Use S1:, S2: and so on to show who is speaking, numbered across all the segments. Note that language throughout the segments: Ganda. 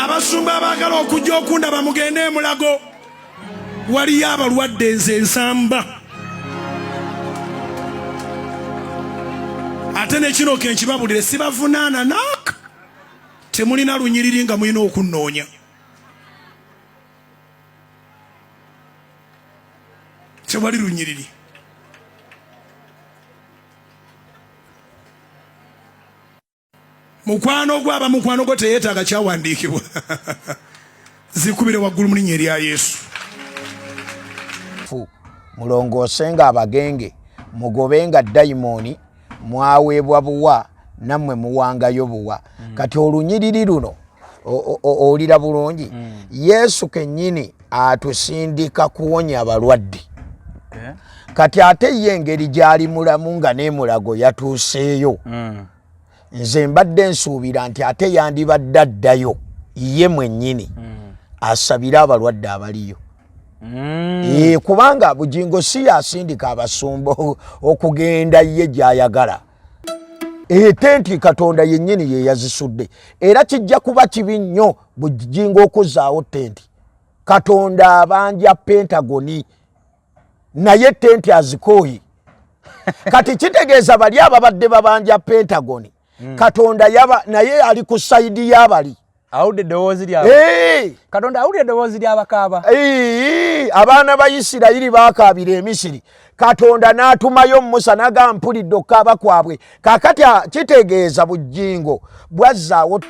S1: abasumba abaagala okujja okundaba mugende Mulago waliyo abalwadde nze nsamba ate nekino kenkibabulire sibavunaana naaka temulina lunyiriri nga mulina okunnoonya tewali lunyiriri mukwano gwaba mukwano gwo teyeetaaga kyawandiikibwa zikubire waggulu mu linnya erya Yesu
S2: mulongoosenga abagenge mugobenga dayimoni mwaweebwa buwa nammwe muwangayo buwa kati olunyiriri luno olira bulungi Yesu kennyini atusindika kuwonya abalwadde kati ate ye engeri gy'ali mulamu nga n'emulago yatuuseeyo nze mbadde nsuubira nti ate yandibadde addayo ye mwennyini asabira abalwadde abaliyo kubanga Bugingo si yasindika abasumba okugenda ye gy'ayagala Tenti Katonda yennyini ye yazisudde era kijja kuba kibi nnyo Bugingo okuzaawo Tenti Katonda abanja Pentagoni naye Tenti azikooyi kati kitegeeza bali ababadde babanja Pentagoni Katonda yaba naye ali ku sayidi y'abali
S3: awudde eddoboozi lyabo Katonda awudde eddoboozi ly'abakaaba
S2: abaana ba Isirayiri baakaabira Emisiri Katonda n'atumayo Musa naga mpulidde okukaaba kwabwe kakati kitegeeza Bugingo bwazzaawo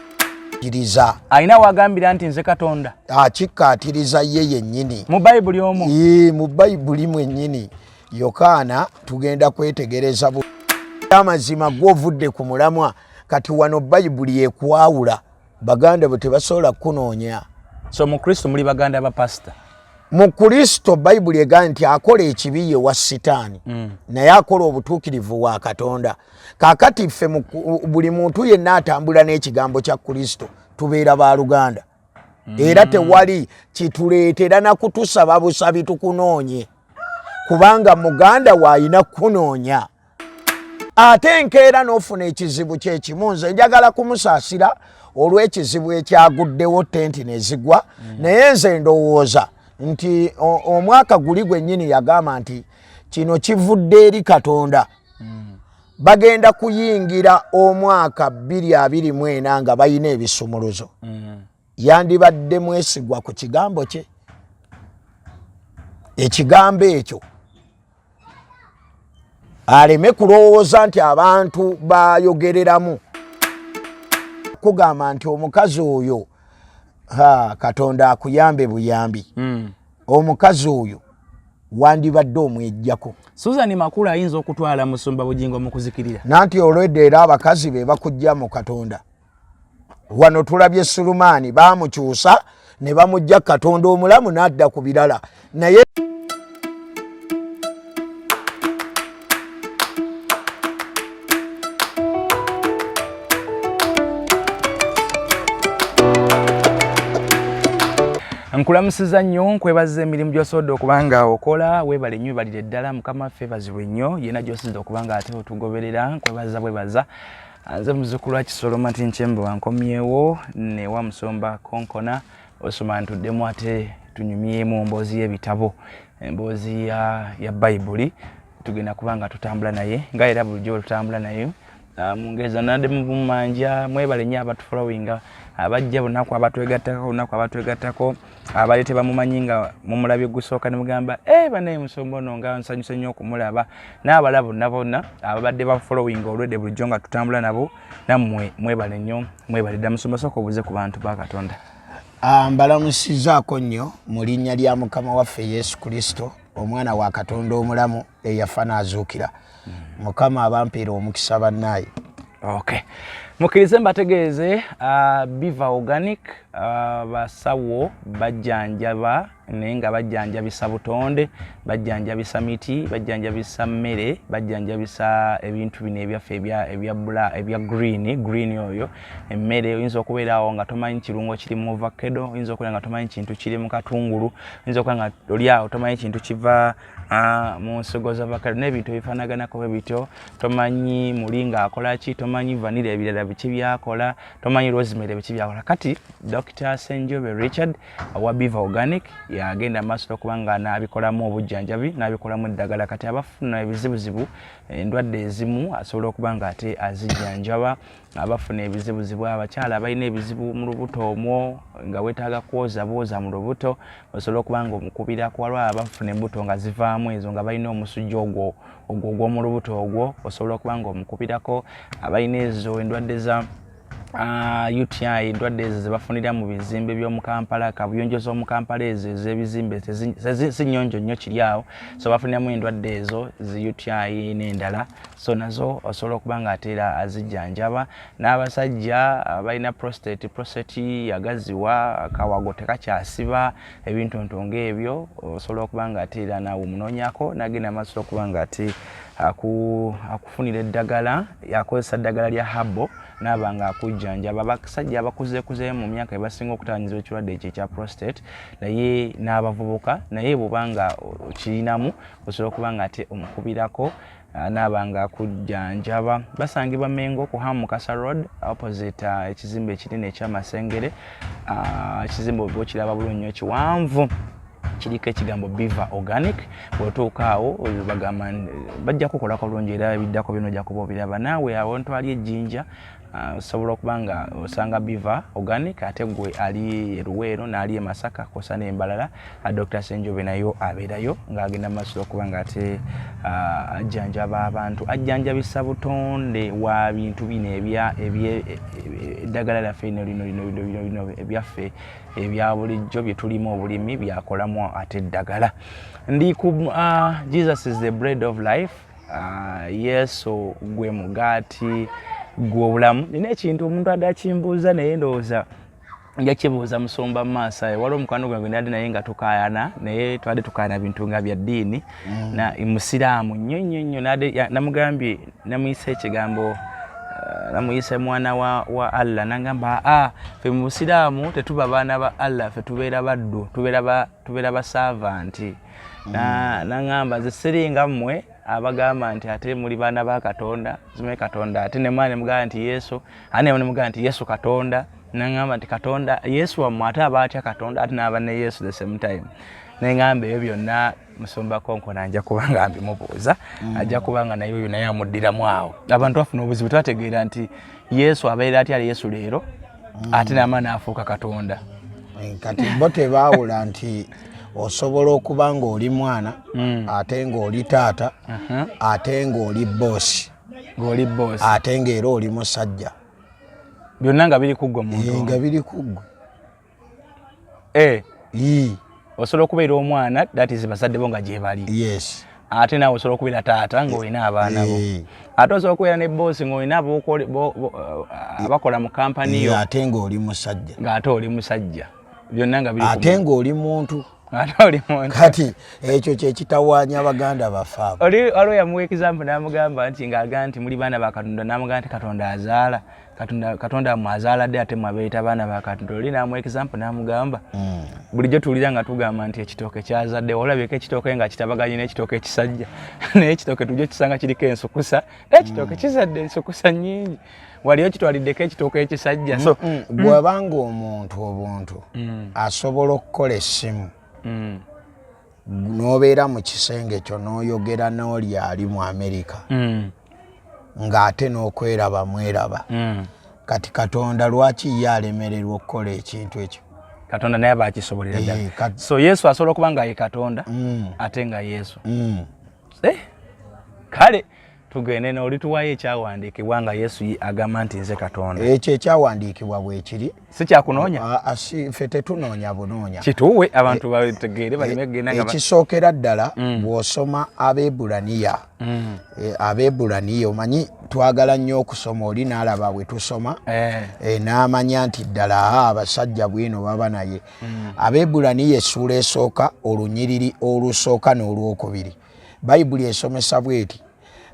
S2: kiriza
S3: alina wagambira nti nze Katonda
S2: akikkaatiriza ye yennyini
S3: mu Bayibuli omwo
S2: mu Bayibuli mwennyini Yokaana tugenda kwetegereza amazima gw'ovudde ku mulamwa kati wano Bayibuli yekwawula baganda bwe tebasobola kunoonya
S3: so mu Kristo muli baganda ba pastor
S2: mu Kristo Bayibuli egamba nti akola ekibi ye wa Sitaani naye akola obutuukirivu wa Katonda kakati ffe buli muntu yenna atambula n'ekigambo kya Kristo tubeera baaluganda era tewali kituleetera na kutusaba busabi tukunoonye kubanga muganda waayina kunoonya ate enkeera n'ofuna ekizibu kyekimu nze njagala kumusaasira olw'ekizibu ekyaguddewo Tenti nezigwa naye nze ndowooza nti omwaka guli gwennyini yagamba nti kino kivudde eri Katonda bagenda kuyingira omwaka 2024 nga bayina ebisumuluzo yandibadde mwesigwa ku kigambo kye ekigambo ekyo aleme kulowooza nti abantu bayogereramu kugamba nti omukazi oyo Katonda akuyambe buyambi omukazi oyo wandibadde omwejjako
S3: Susan Makulu ayinza okutwala musumba Bugingo mu kuzikirira
S2: nanti olwedde era abakazi be bakujja mu Katonda wano tulabye Sulumani bamukyusa ne bamujja Katonda omulamu n'adda ku birala naye
S3: nkulamusiza nnyo nkwebaza emirimu gy'osobodde okubanga okola weebale nnyo webalire ddala mukama ffe bazibwe nnyo yena gy'osobodde okubanga ate otugoberera nkwebaza bwebaza nze muzzukulu wa Kisoloma nti nkyembe wankomyewo ne wa musomba Konkona osoma ntuddemu ate tunyumyemu mboozi y'ebitabo emboozi ya Bayibuli tugenda kubanga tutambula naye nga era bulijjo tutambula naye mungeza nade mumanja mwebale nnyo abatufollowinga abajja bunaku abatwegattako abalete bamumanyi nga mumulabye gusooka ne mugamba banaye musomba ono nga nsanyuse nnyo okumulaba n'abalabo bonna ababadde bafollowinga olwedde bulijjo nga tutambula nabo nammwe mwebale nnyo mwebalidde musomba sooka obuze ku bantu ba Katonda
S2: mbalamusizaako nnyo mu linnya lya Mukama waffe Yesu Kristo omwana wa Katonda omulamu eyafa n'azuukira Mukama abampeera omukisa bannaaye
S3: okay mukirize mbategeeze Biva Organic basawo bajjanjaba naye nga bajjanjabisa butonde, bajjanjabisa miti, bajjanjabisa mmere, bajjanjabisa ebintu bino ebyaffe ebya green oyo emmere. Oyinza okubeera awo nga tomanyi kirungo kiri mu avocado, oyinza okubeera nga tomanyi kintu kiri mu katungulu, oyinza okubeera nga oli awo tomanyi kintu kiva mu nsigo z'avocado n'ebintu ebifaanaganako bwe bityo. Tomanyi mulinga akola ki, tomanyi vanilla ebirala biki byakola, tomanyi rosemary biki byakola. Kati Dr. Senjobe Richard wa Biva Organic yagenda maaso okuba nga n'abikolamu obujjanjabi, n'abikolamu eddagala. Kati abafuna ebizibuzibu, endwadde ezimu asobola okuba nga ate azijjanjaba. Abafuna ebizibuzibu, abakyala abalina ebizibu mu lubuto omwo nga weetaaga kwoza bwoza mu lubuto, osobola okuba nga omukubira ku walwa abafuna embuto nga zivaamu ezo nga balina omusujja ogwo ogw'omu lubuto ogwo, osobola okuba nga omukubirako. Abalina ezo endwadde za UTI, endwadde ezo zebafunira mu bizimbe by'omu Kampala, kabuyonjo z'omu Kampala ezo ez'ebizimbe zinyonjo nnyo kiri awo, so bafuniramu endwadde ezo zi UTI n'endala, so nazo osobola okuba nga ateera azijjanjaba. N'abasajja abalina prostate yagaziwa, akawago tekakyasiba, ebintu ng'ebyo osobola okuba nga ateera naawe omunoonyako n'agenda maaso okuba nga ate akufunira eddagala, yakozesa eddagala lya habo n'aba nga akujjanjaba. Abasajja abakuzeekuzeyo mu myaka ebasinga okutaanyiza ekirwadde ekyo ekya prostate naye n'abavubuka, naye bw'obanga okirinamu osobola okuba nga ate omukubirako n'aba nga akujjanjaba. Basangibwa Mengo ku Hamukasa Road opposite ekizimbe ekinene ekyamasengere. Ekizimbe oba okiraba bulungi nnyo kiwanvu, kiriko ekigambo Biva Organic. Bw'otuuka awo bagamba bajja kukolako bulungi era ebiddako bino ojja kuba obiraba. Naawe awo ntwali ejjinja osobola okuba nga osanga Biva Organic, ate gwe ali Luweero n'ali Masaka kosa n'embalala. Dr. Senjobe nayo abeerayo ng'agenda maaso okuba nga ate ajjanjaba abantu, ajjanjabisa butonde wa bintu bino eddagala lyaffe lino ebyaffe ebya bulijjo bye tulimu obulimi byakolamu ate eddagala. Ndi ku Jesus is the bread of life. Yesu gwe mugaati gw'obulamu. Nina ekintu omuntu adakimbuuza naye ndowooza njakibuuza musomba mu maaso ayo. Waliwo mukwano gwange nali naye nga tukaayana, naye twali tukaayana bintu nga bya ddiini, na musiraamu nnyo namugambye, namuyise ekigambo, namuyise mwana wa Allah, nangamba ffe mu busiraamu tetuba baana ba Allah, ffe tubeera baddu, tubeera ba servanti. Nangamba nze siringa mmwe abagamba nti ate muli baana ba Katonda, zime Katonda ate ne mwana mugamba nti Yesu, ane ne mugamba nti Yesu Katonda. Nangamba nti Katonda Yesu wa ate abaatya Katonda ate n'aba ne Yesu the same time. Nengamba ebyo byonna musomba Konkona anja kubanga mbimubuuza, ajja kubanga nayo byonna yamuddiramu awo. Abantu bafuna obuzibu twategeera nti Yesu abeera atya Yesu leero ate n'amaana afuuka Katonda.
S2: Kati bo tebaawula nti osobola okuba ng'oli mwana ate ng'oli taata ate ng'oli boosi ate ng'era oli musajja.
S3: Byonna nga biri kuggwe muntu.
S2: Nga biri kuggwe.
S3: Osobola okubeera omwana, that is bazadde bo nga gye bali.
S2: Yes.
S3: Ate naawe osobola okubeera taata ng'olina abaana bo. Ate osobola okubeera ne boosi ng'olina abakola mu kampani yo.
S2: Ate ng'oli musajja.
S3: Ng'ate oli musajja. Byonna nga biri kuggwe.
S2: Ate ng'oli muntu. Kati ekyo kye kitawaanya Abaganda baffe abo.
S3: Waliwo yamuwa example n'amugamba nti ng'agamba nti muli baana ba Katonda, n'amugamba nti Katonda azaala. Katonda mwazaaladde ate mwabeeyita baana ba Katonda. Oli n'amuwa example n'amugamba bulijjo tuwulira nga tugamba nti ekitooke kyazadde, olabyeko ekitooke nga kitabaganye n'ekitooke ekisajja. Naye ekitooke tujja kisanga kiriko ensukusa, ekitooke kizadde ensukusa nnyingi. Waliyo kitwaliddeko ekitooke ekisajja. So
S2: bw'abanga omuntu obuntu asobola okukola essimu n'obeera mu kisenge kyo n'oyogera n'oli ali mu Amerika ng'ate n'okweraba mweraba. Kati Katonda lwaki ye alemererwa okukola ekintu ekyo?
S3: Katonda naye aba akisobolera ddala. So Yesu asobola okuba nga ye Katonda ate nga Yesu. Kale tugende n'olituwayo ekyawandiikibwa nga Yesu agamba nti nze Katonda.
S2: Ekyo ekyawandiikibwa bwekiri.
S3: Si kyakunoonya?
S2: Ffe tetunoonya bunoonya.
S3: Kituwe abantu bategeere baleme kugenda nga
S2: ekisookera ddala bw'osoma Abeebulaniya. Abeebulaniya omanyi twagala nnyo okusoma oli n'alaba bwe tusoma n'amanya nti ddala abasajja Bwino baba naye. Abeebulaniya essuula esooka olunyiriri olusooka n'olwokubiri. Bayibuli esomesa bw'eti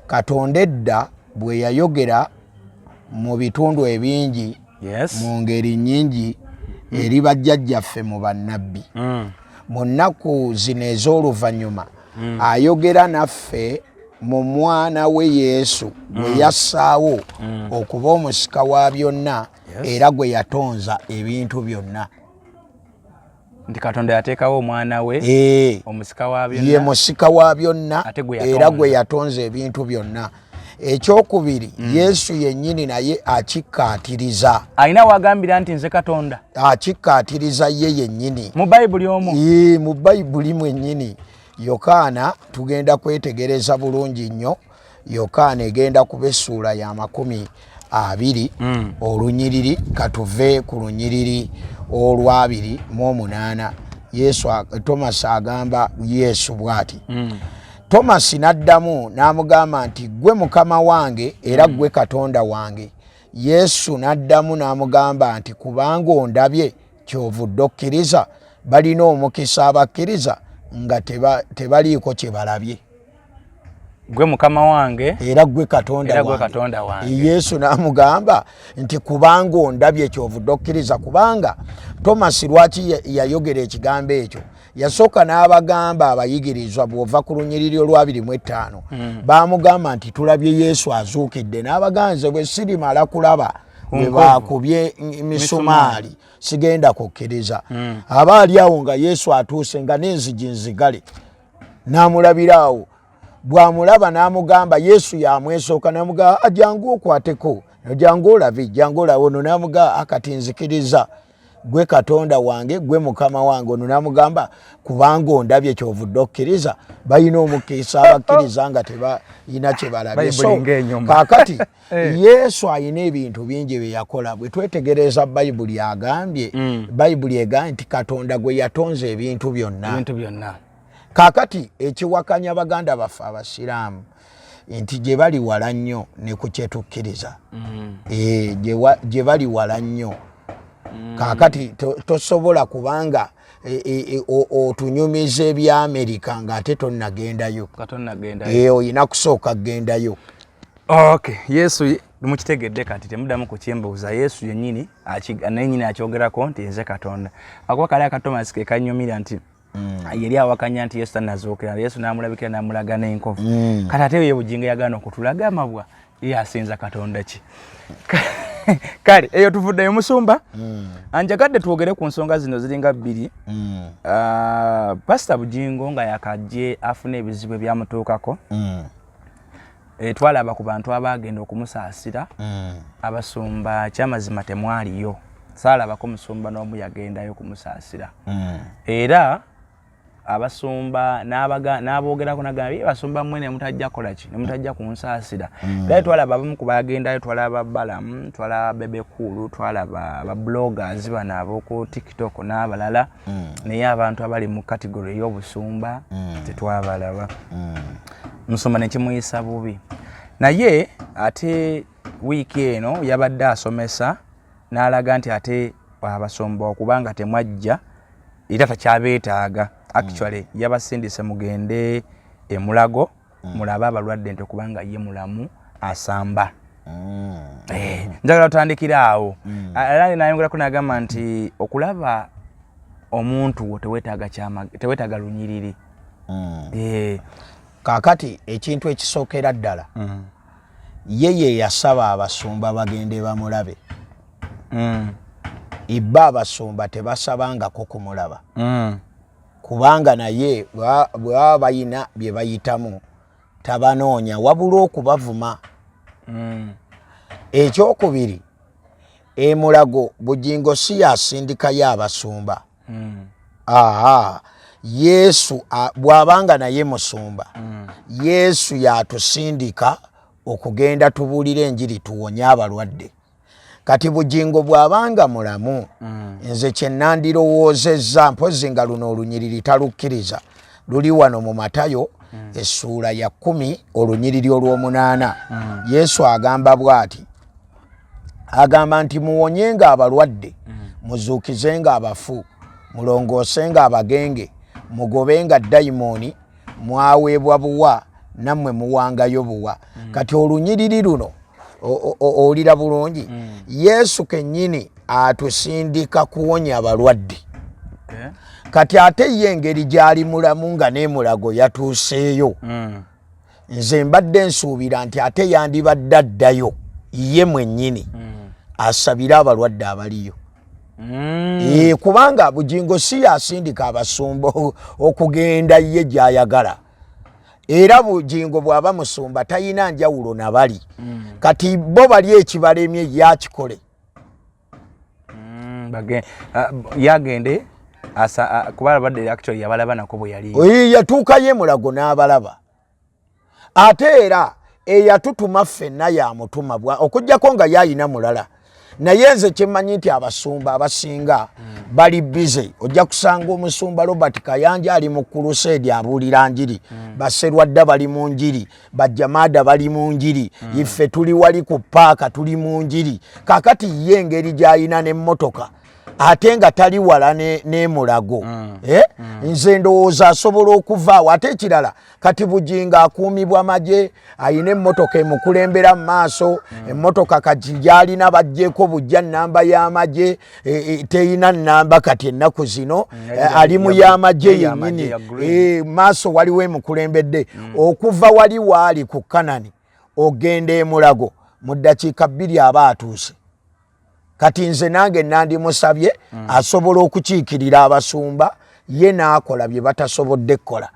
S2: Katonda edda bwe yayogera mu bitundu ebingi mu ngeri nnyingi eri bajjajjaffe mu bannabbi. Mu nnaku zino ez'oluvannyuma ayogera naffe mu mwana we Yesu gwe yassaawo okuba omusika wa byonna era gwe yatonza ebintu byonna.
S3: Nti Katonda yateekawo omwana we omusika wa byonna.
S2: Ye musika wa byonna era gwe yatonza ebintu byonna. Ekyokubiri Yesu yennyini naye akikkaatiriza.
S3: Alina wagambira nti nze Katonda.
S2: Akikkaatiriza ye yennyini.
S3: Mu Bayibuli omwo?
S2: Mu Bayibuli mwennyini. Yokaana tugenda kwetegereza bulungi nnyo. Yokaana egenda kuba essuula ya 20 olunyiriri katuve ku lunyiriri olw'28. Thomas agamba Yesu bw'ati. Thomas n'addamu n'amugamba nti gwe Mukama wange era gwe Katonda wange. Yesu n'addamu n'amugamba nti kubanga ondabye kyovudde okkiriza. Balina omukisa abakkiriza nga tebaliiko kye balabye.
S3: Gwe Mukama wange
S2: era gwe Katonda wange. Yesu n'amugamba nti kubanga ondabye kyovudde okkiriza. Kubanga Thomas lwaki yayogera ekigambo ekyo? Yasooka n'abagamba abayigirizwa bw'ova ku lunyiriri olw'25 baamugamba nti tulabye Yesu azuukidde. N'abaganze bwe sirimala kulaba bwe baakubye misumaali sigenda kukkiriza. Aba ali awo nga Yesu atuuse nga n'enzigi nzigale n'amulabiraawo. Bw'amulaba n'amugamba Yesu yamwesooka n'amugamba jangu okwateko jangu olabe jangu olabe. Ono n'amugamba akati nzikiriza gwe Katonda wange gwe Mukama wange. Ono n'amugamba kubanga ondabye kyovudde okkiriza. Balina omukisa abakkiriza nga tebalina kye balabye. Kaakati Yesu alina ebintu bingi bye yakola. Bwe twetegereza Bayibuli agambye Bayibuli egambye nti Katonda gwe yatonza ebintu byonna. Kaakati ekiwakanya baganda baffe abasiraamu nti gye bali wala nnyo ne ku kyetukkiriza. Gye bali wala nnyo. Kaakati tosobola kubanga otunyumiza ebya Amerika ng'ate tonnagendayo. Oyina kusooka kgendayo.
S3: Okay, Yesu mukitegedde kati temuddamu kukyembuuza. Yesu yennyini akyogerako nti nze Katonda. Akuba kale akatomasi ke kannyumira nti yeri awakanya nti Yesu tannazuukira. Yesu n'amulabikira n'amulaga n'enkovu. Kati ate ye Bugingo yagaana okutulaga amabwa ye asinza Katonda ki? Kale eyo tuvuddeyo musumba. Anjagadde twogere ku nsonga zino ziringa 2. Pastor Bugingo nga yakajje afuna ebizibu ebyamutuukako. Twalaba ku bantu abagenda okumusaasira. Abasumba kyamazima temwaliyo. Saalabako musumba n'omu yagendayo kumusaasira. Era abasumba n'aboogerako nagamba basumba mmwe ne mutajja kola ki ne mutajja kunsaasira. Era twalaba abamu ku bagendayo, twalaba Balamu, twalaba Bebekulu, twalaba ababloggers bano ab'oku TikTok n'abalala. Naye abantu abali mu kategori y'obusumba tetwabalaba. Musumba ne kimuyisa bubi. Naye ate wiiki eno yabadde asomesa n'alaga nti ate abasumba okubanga temwajja era takyabeetaaga. Actually yabasindise mugende emulago mulaba abalwadde nti okubanga ye mulamu asamba. Njagala tutandikira awo. Era nayongerako n'agamba nti okulaba omuntu teweetaaga lunyiriri.
S2: Kaakati ekintu ekisookera ddala ye yasaba abasumba bagende bamulabe. Ibba abasumba tebasabangako kumulaba. Kubanga naye bw'aba bayina bye bayitamu tabanoonya wabula okubavuma. Ekyokubiri emulago Bugingo si yasindikayo abasumba. Yesu bw'abanga naye musumba Yesu yatusindika okugenda tubuulire enjiri tuwonye abalwadde. Kati Bugingo bw'abanga mulamu nze kye nandirowoozezza mpozi nga luno olunyiriri talukkiriza luli wano mu Matayo essuula ya 10 olunyiriri olw'omunaana. Yesu agamba bw'ati, agamba nti muwonyenga abalwadde, muzuukizenga abafu, mulongoosenga abagenge, mugobenga dayimooni, mwaweebwa buwa nammwe muwangayo buwa. Kati olunyiriri luno olira bulungi Yesu kennyini atusindika kuwonya abalwadde. Kati ate ye engeri gy'ali mulamu nga n'emulago yatuuseeyo. Nze mbadde nsuubira nti ate yandibadde addayo ye mwennyini asabire abalwadde abaliyo. Kubanga Bugingo si yasindika abasumba okugenda ye gy'ayagala. Era Bugingo bw'aba musumba tayina njawulo na bali. Kati bo bali ekibalemye yakikole.
S3: Yagende kuba abadde actually yabalaba nako bwe yali.
S2: Yatuuka ye mulago n'abalaba. Ate era eyatutuma ffenna yamutuma okuggyako nga yayina mulala. Naye nze kyemmanyi nti abasumba abasinga bali bize. Ojja kusanga omusumba Robert Kayanja ali mu crusade abuulira njiri, Baserwadda bali mu njiri, Bajjamaada bali mu njiri, iffe tuli wali ku paaka tuli mu njiri. Kakati ye engeri gy'ayina n'emmotoka ate nga tali wala n'emulago. Nze ndowooza asobola okuvaawo. Ate ekirala kati Bugingo akuumibwa magye, ayina emmotoka emukulembera mu maaso, emmotoka kati gy'alina baggyeko bujja nnamba y'amagye, teyina nnamba kati ennaku zino, ali mu y'amagye yennyini, maaso waliwo emukulembedde. Okuva wali waali ku Kanani ogenda emulago mu ddakiika 2 aba atuuse. Kati nze nange nandimusabye asobola okukiikirira abasumba ye n'akola bye batasobodde kukola.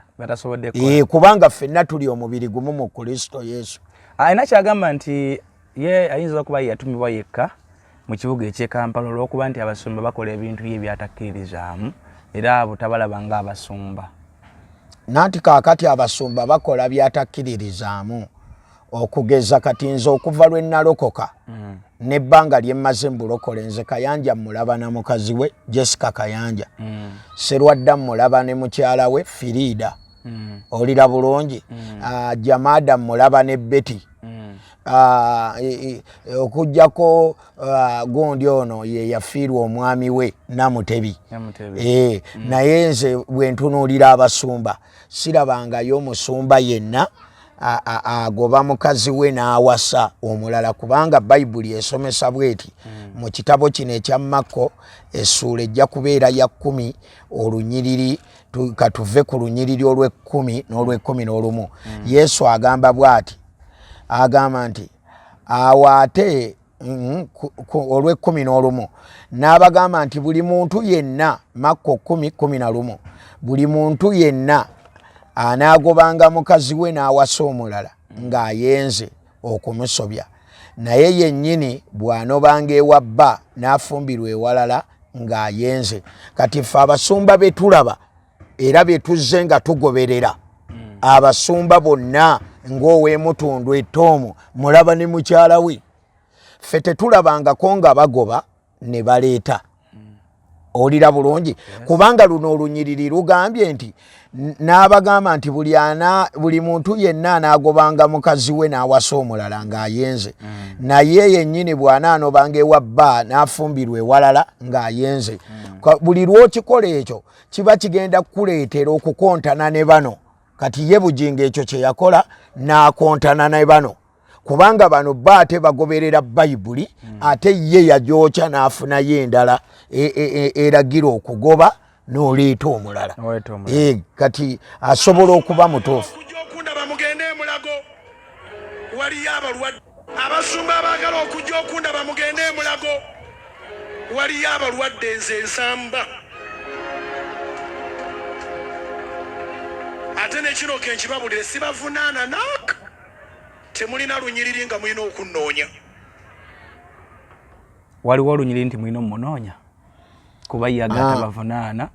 S2: Kubanga ffenna tuli omubiri gumu mu Kristo Yesu.
S3: Ayina kyagamba nti ye ayinza okuba yatumibwa yekka mu kibuga eky'e Kampala olw'okuba nti abasumba bakola ebintu bye byatakkiririzaamu era abo tabalaba ng'abasumba.
S2: Nanti kaakati abasumba bakola byatakkiririzaamu okugeza kati nze okuva lwe nalokoka nebbanga lyemmaze mu bulokole. Nze Kayanja mulaba na mukazi we Jessica Kayanja, Serwadda mulaba ne mukyala we Firida, olira bulungi, Jamaada mulaba ne Betty, okujjako gundi ono ye yafiirwa omwami we Namutebi. Naye nze bwe ntunuulira abasumba sirabangayo omusumba yenna agoba mukazi we n'awasa omulala, kubanga Bayibuli esomesa bweti mu kitabo kino ekya Makko essuula ejja kubeera ya 10 olunyiriri katuve ku lunyiriri olw'e10 n'olw'e11. Yesu agamba bw'ati, agamba nti awo ate olw'e11 n'abagamba nti buli muntu yenna, Makko 10:11, buli muntu yenna anaagobanga mukazi we n'awasa omulala ng'ayenze okumusobya, naye yennyini bw'anobanga ewa bba n'afumbirwa ewalala ng'ayenze. Kati ffe abasumba be tulaba era bye tuzze nga tugoberera, abasumba bonna ng'ow'emutundu ettoomu mulaba ne mukyala we, ffe tetulabangako nga bagoba ne baleeta. Olira bulungi, kubanga luno olunyiriri lugambye nti n'abagamba nti buli muntu yenna anaagobanga mukazi we n'awasa omulala ng'ayenze, naye yennyini bw'anaanobanga ewa bba n'afumbirwa ewalala ng'ayenze. Buli lw'okikola ekyo kiba kigenda kukuleetera okukontana ne bano. Kati ye Bugingo ekyo kye yakola n'akontana ne bano, kubanga bano bba ate bagoberera Bayibuli, ate ye yagyokya n'afunayo endala eragira okugoba n'oleeta omulala. Kati asobola okuba mutuufu.
S1: Okundaba mugende emulago waliyo abalwadde. Abasumba abaagala okujja okundaba mugende emulago waliyo abalwadde nze nsamba. Ate nekino kenkibabulire sibavunaana naaka. Temulina lunyiriri nga mulina okunnoonya.
S3: Waliwo olunyiriri nti mulina omunoonya kuba yagata bavunaana.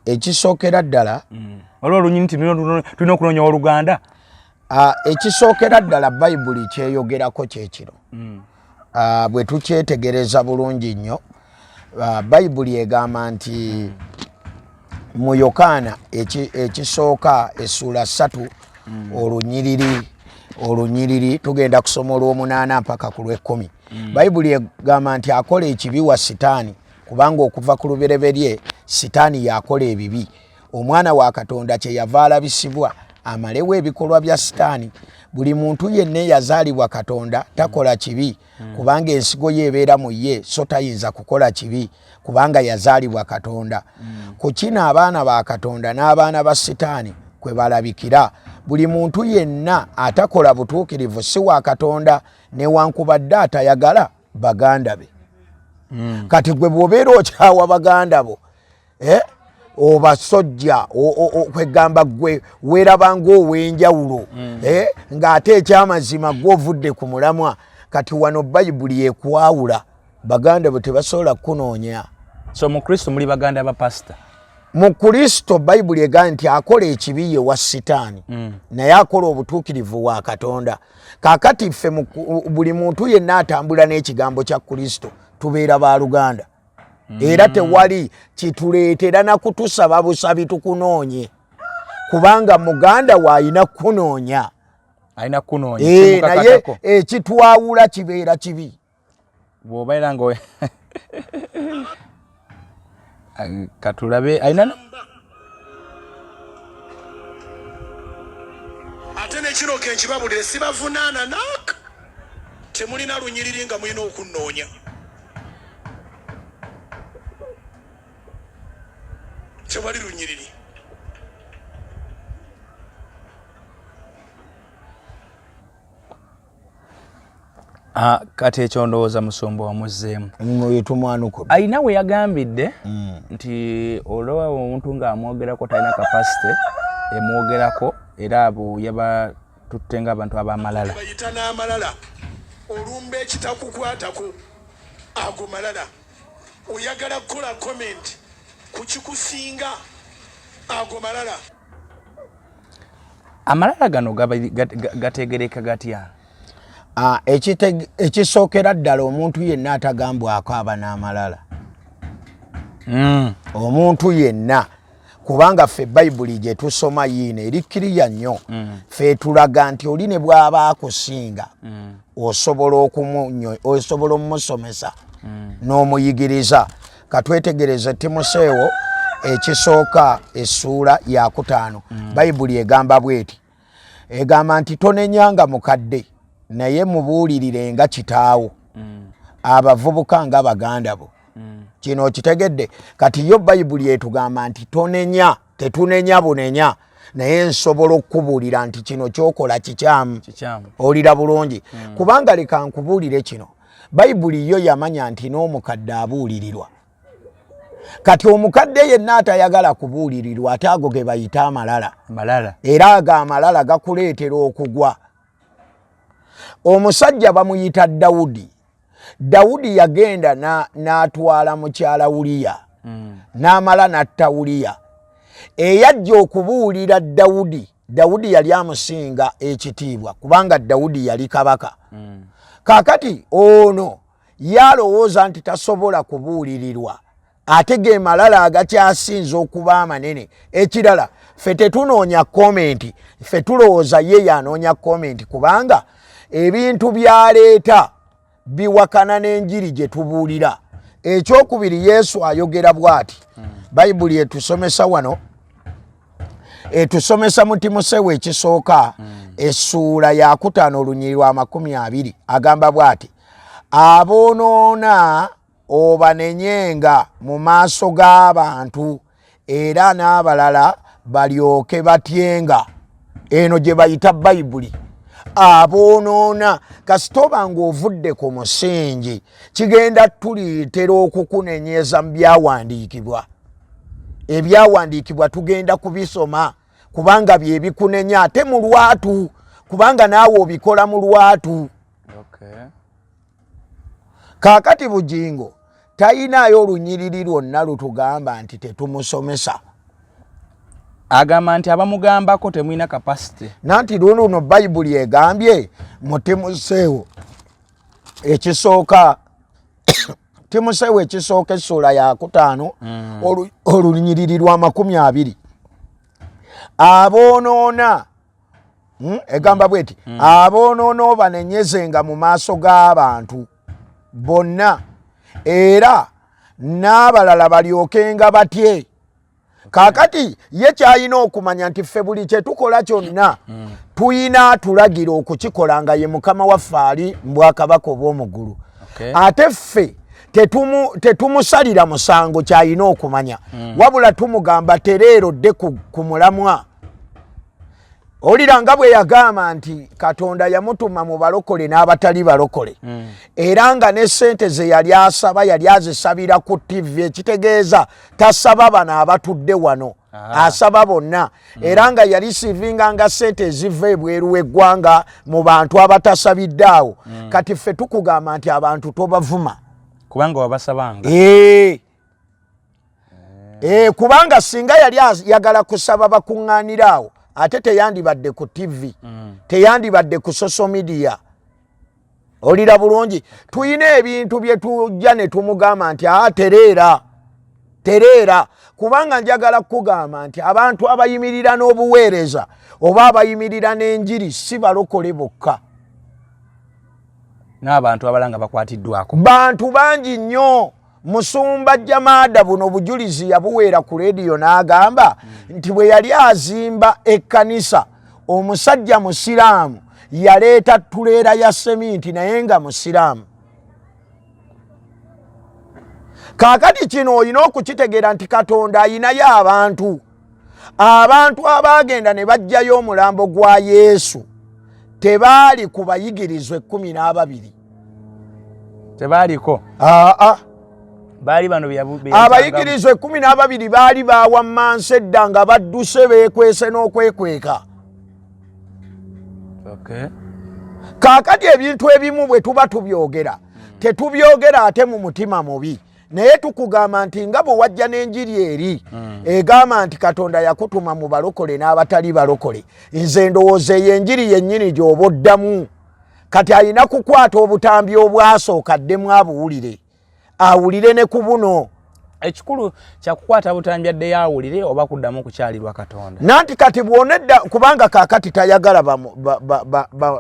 S2: Ekisookera ddala
S3: waliwo olunyiriri nti tulina okunoonya oluganda.
S2: Ekisookera ddala Bayibuli kyeyogerako kyekiro. Bwe tukyetegereza bulungi nnyo, Bayibuli egamba nti mu Yokaana ekisooka essula 3 olunyiriri tugenda kusoma olw'omunaana mpaka ku lw'ekkumi. Bayibuli egamba nti akola ekibi wa Sitaani, kubanga okuva ku lubereberye Sitaani yakola ebibi. Omwana wa Katonda kyeyava alabisibwa amalewo ebikolwa bya Sitaani. Buli muntu yenna eyazaalibwa Katonda takola kibi, kubanga ensigo ye ebeera mu ye, so tayinza kukola kibi kubanga yazaalibwa Katonda. Ku kino abaana ba Katonda n'abaana ba Sitaani kwe balabikira. Buli muntu yenna atakola butuukirivu si wa Katonda, newankubadde atayagala baganda be. Kati gwe bw'obeera okyawa baganda bo, obasojja kwegamba gwe weeraba ng'ow'enjawulo, ng'ate ekyamazima gw'ovudde ku mulamwa. Kati wano Bayibuli ekwawula, baganda bo tebasobola kunoonya.
S3: So mu Kristo muli baganda ba pastor?
S2: Mu Kristo Bayibuli egamba nti akola ekibi ye wa Sitaani, naye akola obutuukirivu wa Katonda. Kaakati ffe buli muntu yenna atambula n'ekigambo kya Kristo tubeera baaluganda. Era tewali kituleetera na kutusaba busabi tukunoonye, kubanga muganda w'alina kunoonya.
S3: Alina kunoonya.
S2: Naye ekitwawula kibeera kibi.
S3: Bw'obeera nga katulabe alina
S1: ate nekino kenkibabulire sibavunaana naaka. Temulina lunyiriri nga mulina okunoonya. Tewali lunyiriri.
S3: Kati ekyo ndowooza musumba wamuzzeemu.
S2: Tumwanuko.
S3: Alina we yagambidde nti olwa omuntu ng'amwogerako talina kapasite emwogerako, era abo yabatutte ng'abantu ab'amalala.
S1: Bayita n'amalala. Olumba ekitakukwatako ago malala. Oyagala kukola comment kukikusinga ago malala.
S3: Amalala gano gategereka gatya?
S2: Ekisookera ddala omuntu yenna atagambwako aba n'amalala. Omuntu yenna, kubanga ffe Bayibuli gye tusoma yiino erikkiriya nnyo. Ffe tulaga nti oli ne bw'aba akusinga osobola omusomesa n'omuyigiriza. Katwetegereze Timoseewo ekisooka essuula ya 5. Bayibuli egamba bweti, egamba nti tonenyanga mukadde, naye mubuulirire nga kitaawo, abavubuka nga baganda bo. Kino kitegedde. Kati yo Bayibuli etugamba nti tonenya, tetunenya bunenya, naye nsobola okubuulira nti kino kyokola kikyamu. Olira bulungi. Kubanga leka nkubuulire kino, Bayibuli yo yamanya nti n'omukadde abuulirirwa. Kati omukadde yenna atayagala kubuulirirwa ate ago ge bayita amalala. Era ago amalala gakuleetera okugwa. Omusajja bamuyita Dawudi. Dawudi yagenda n'atwala mukyala Uliya, n'amala n'atta Uliya. Eyajja okubuulira Dawudi, Dawudi yali amusinga ekitiibwa kubanga Dawudi yali kabaka. Kaakati ono yalowooza nti tasobola kubuulirirwa, ate ge malala agakyasinza okuba amanene. Ekirala, ffe tetunoonya komenti, ffe tulowooza ye yanoonya komenti kubanga ebintu byaleeta biwakana n'enjiri gye tubuulira. Ekyokubiri, Yesu ayogera bw'ati. Bayibuli etusomesa wano, etusomesa mu Timoseewo ekisooka essuula ya 5 olunyiriri lwa 20 agamba bw'ati, aboonoona obanenyenga mu maaso g'abantu era n'abalala balyoke batyenga. Eno gye bayita Bayibuli. Aboonoona kasitoba ng'ovudde ku musingi kigenda tuliitera okukunenyeza mu byawandiikibwa. Ebyawandiikibwa tugenda kubisoma kubanga bye bikunenya ate mu lwatu, kubanga naawe obikola mu lwatu. Kaakati Bugingo tayinaayo olunyiriri lwonna lutugamba nti tetumusomesa.
S3: agamba nti abamugambako temulina capacity
S2: nanti luno Bayibuli egambye mu Timoseewo ekisooka Timoseewo ekisooka essula ya 5 olunyiriri lwa 20 aboonoona egamba bweti aboonoona obanenyezenga mu maaso g'abantu bonna era n'abalala balyokenga batye. Kaakati ye kyalina okumanya nti ffe buli kye tukola kyonna tuyina tulagira okukikola nga ye Mukama waffe ali mu bwakabaka obw'omu ggulu. Ate ffe tetumusalira musango kyalina okumanya wabula tumugamba tereero dde ku mulamwa. Olira nga bwe yagamba nti Katonda yamutuma mu balokole n'abatali balokole era nga ne ssente ze yali asaba yali azisabira ku TV ekitegeeza tasaba bano abatudde wano asaba bonna era nga yali sivinga ssente eziva ebweru w'eggwanga mu bantu abatasabidde awo. Kati ffe tukugamba nti abantu tobavuma
S3: kubanga wabasabanga.
S2: Kubanga singa yali yagala kusaba bakuŋŋaanira awo ate teyandibadde ku TV teyandibadde ku social media. Olira bulungi tuyina ebintu bye tujja ne tumugamba nti tereera kubanga njagala kugamba nti abantu abayimirira n'obuweereza oba abayimirira n'enjiri si balokole bokka.
S3: N'abantu abalanga bakwatiddwako
S2: bantu bangi nnyo. Musumba Jamaada buno bujulizi yabuweera ku radio n'agamba nti bwe yali azimba ekkanisa omusajja musiraamu yaleeta tuleera ya seminti naye nga musiraamu. Kaakati kino olina okukitegeera nti Katonda ayinayo abantu abaagenda ne bajjayo omulambo gwa Yesu tebaali ku bayigirizwa 12.
S3: Tebaaliko baali bano
S2: abayigirizwa 12 baali bawammansa edda nga badduse beekwese n'okwekweka. Kaakati ebintu ebimu bwe tuba tubyogera tetubyogera ate mu mutima mubi naye tukugamba nti nga bwe wajja n'enjiri eri egamba nti Katonda yakutuma mu balokole n'abatali balokole. Nze ndowooza eyo enjiri yennyini gy'oba oddamu. Kati alina kukwata obutambi obwasooka ddemu abuwulire awulire ne ku buno.
S3: Ekikulu kya kukwata butambi addeyo awulire oba kuddamu kukyalirwa Katonda.
S2: Nanti kati bw'onedda kubanga kaakati tayagala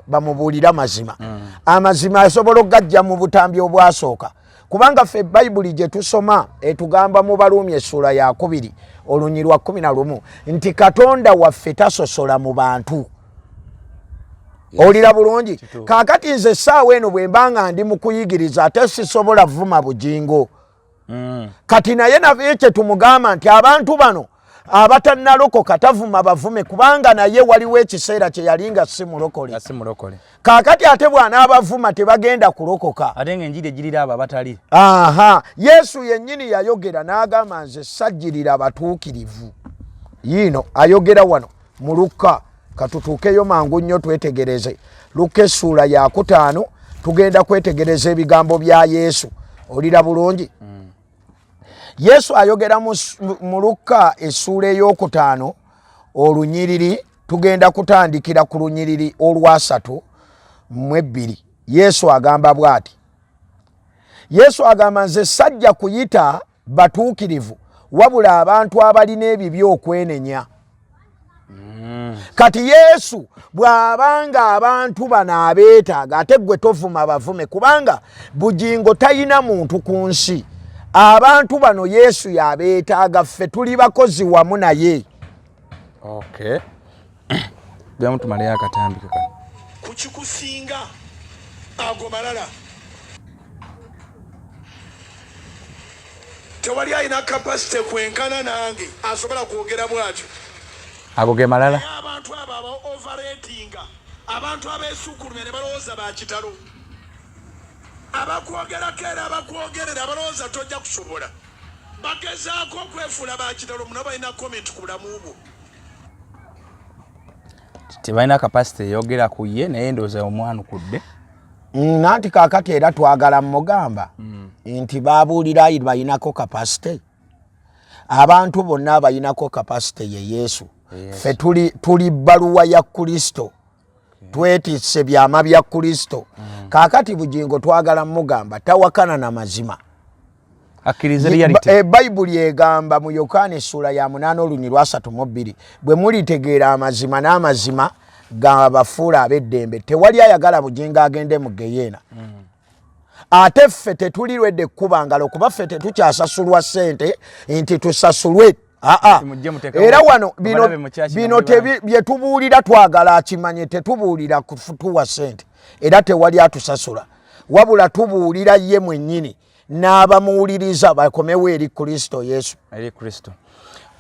S2: bamubuulira mazima. Amazima asobola okugajja mu butambi obwasooka kubanga ffe Bayibuli gye tusoma etugamba mu Baruumi essula ya 2 olunyi lwa 11 nti Katonda waffe tasosola mu bantu. Olira bulungi kaakati nze essaawa eno bwe mbanga ndi mu kuyigiriza ate sisobola vuma Bugingo. Kati naye naye kye tumugamba nti abantu bano abatannalokoka tavuma bavume kubanga naye waliwo ekiseera kye yali nga si mulokole. Kaakati ate bw'anaabavuma tebagenda kulokoka.
S3: Ate ng'enjiri ejjirira abo abatali.
S2: Yesu yennyini yayogera n'agamba nze sajjirira abatuukirivu. Yiino ayogera wano mu Luka. Katutuukeyo mangu nnyo twetegereze Luka essula ya 5 tugenda kwetegereza ebigambo bya Yesu. Olira bulungi Yesu ayogera mu Luka essula ey'okutaano olunyiriri tugenda kutandikira ku lunyiriri olwa 3:2. Yesu agamba bw'ati. Yesu agamba nze sajja kuyita batuukirivu wabula abantu abalina ebibi okwenenya. Kati Yesu bw'abanga abantu bano abeetaaga ate gwe tovuma bavume kubanga Bugingo tayina muntu ku nsi. Abantu bano Yesu yabeetaaga ffe tuli bakozi wamu naye.
S3: Jamu tumaleyo akatambi kakano.
S1: Kukikusinga ago malala. Tewali alina kapasite kwenkana nange asobola kwogera bw'atyo.
S3: Ago ge malala.
S1: Abantu abo overratinga. Abantu abeesukulumya ne balowooza ba kitalo. Abakwogera kera abakwogerera abalowooza tojja kusobola. Bagezaako okwefuula ba kitalo muno balina comment ku bulamu bwo.
S3: Tebalina kapasite yogera ku ye naye ndowooza omwana kudde.
S2: Nanti kaakati era twagala mugamba nti babuulira balinako kapasite. Abantu bonna balinako kapasite ye Yesu. Fe tuli bbaluwa ya Kristo. Twetisse byama bya Kristo. Kaakati Bugingo twagala mugamba tawakana na mazima.
S3: Akkiriza reality.
S2: Bayibuli egamba mu Yokaana essula ya 8:32 bwe mulitegeera amazima n'amazima gabafuula ab'eddembe tewali ayagala Bugingo agende mu geyeena. Ate ffe tetulirwedde kkubangalo kuba ffe tetukyasasulwa ssente nti tusasulwe. Era wano bino bye tubuulira twagala akimanye tetubuulira kufutuwa ssente era tewali atusasula wabula tubuulira ye mwennyini n'abamuwuliriza bakomewo eri Kristo Yesu.
S3: Eri Kristo.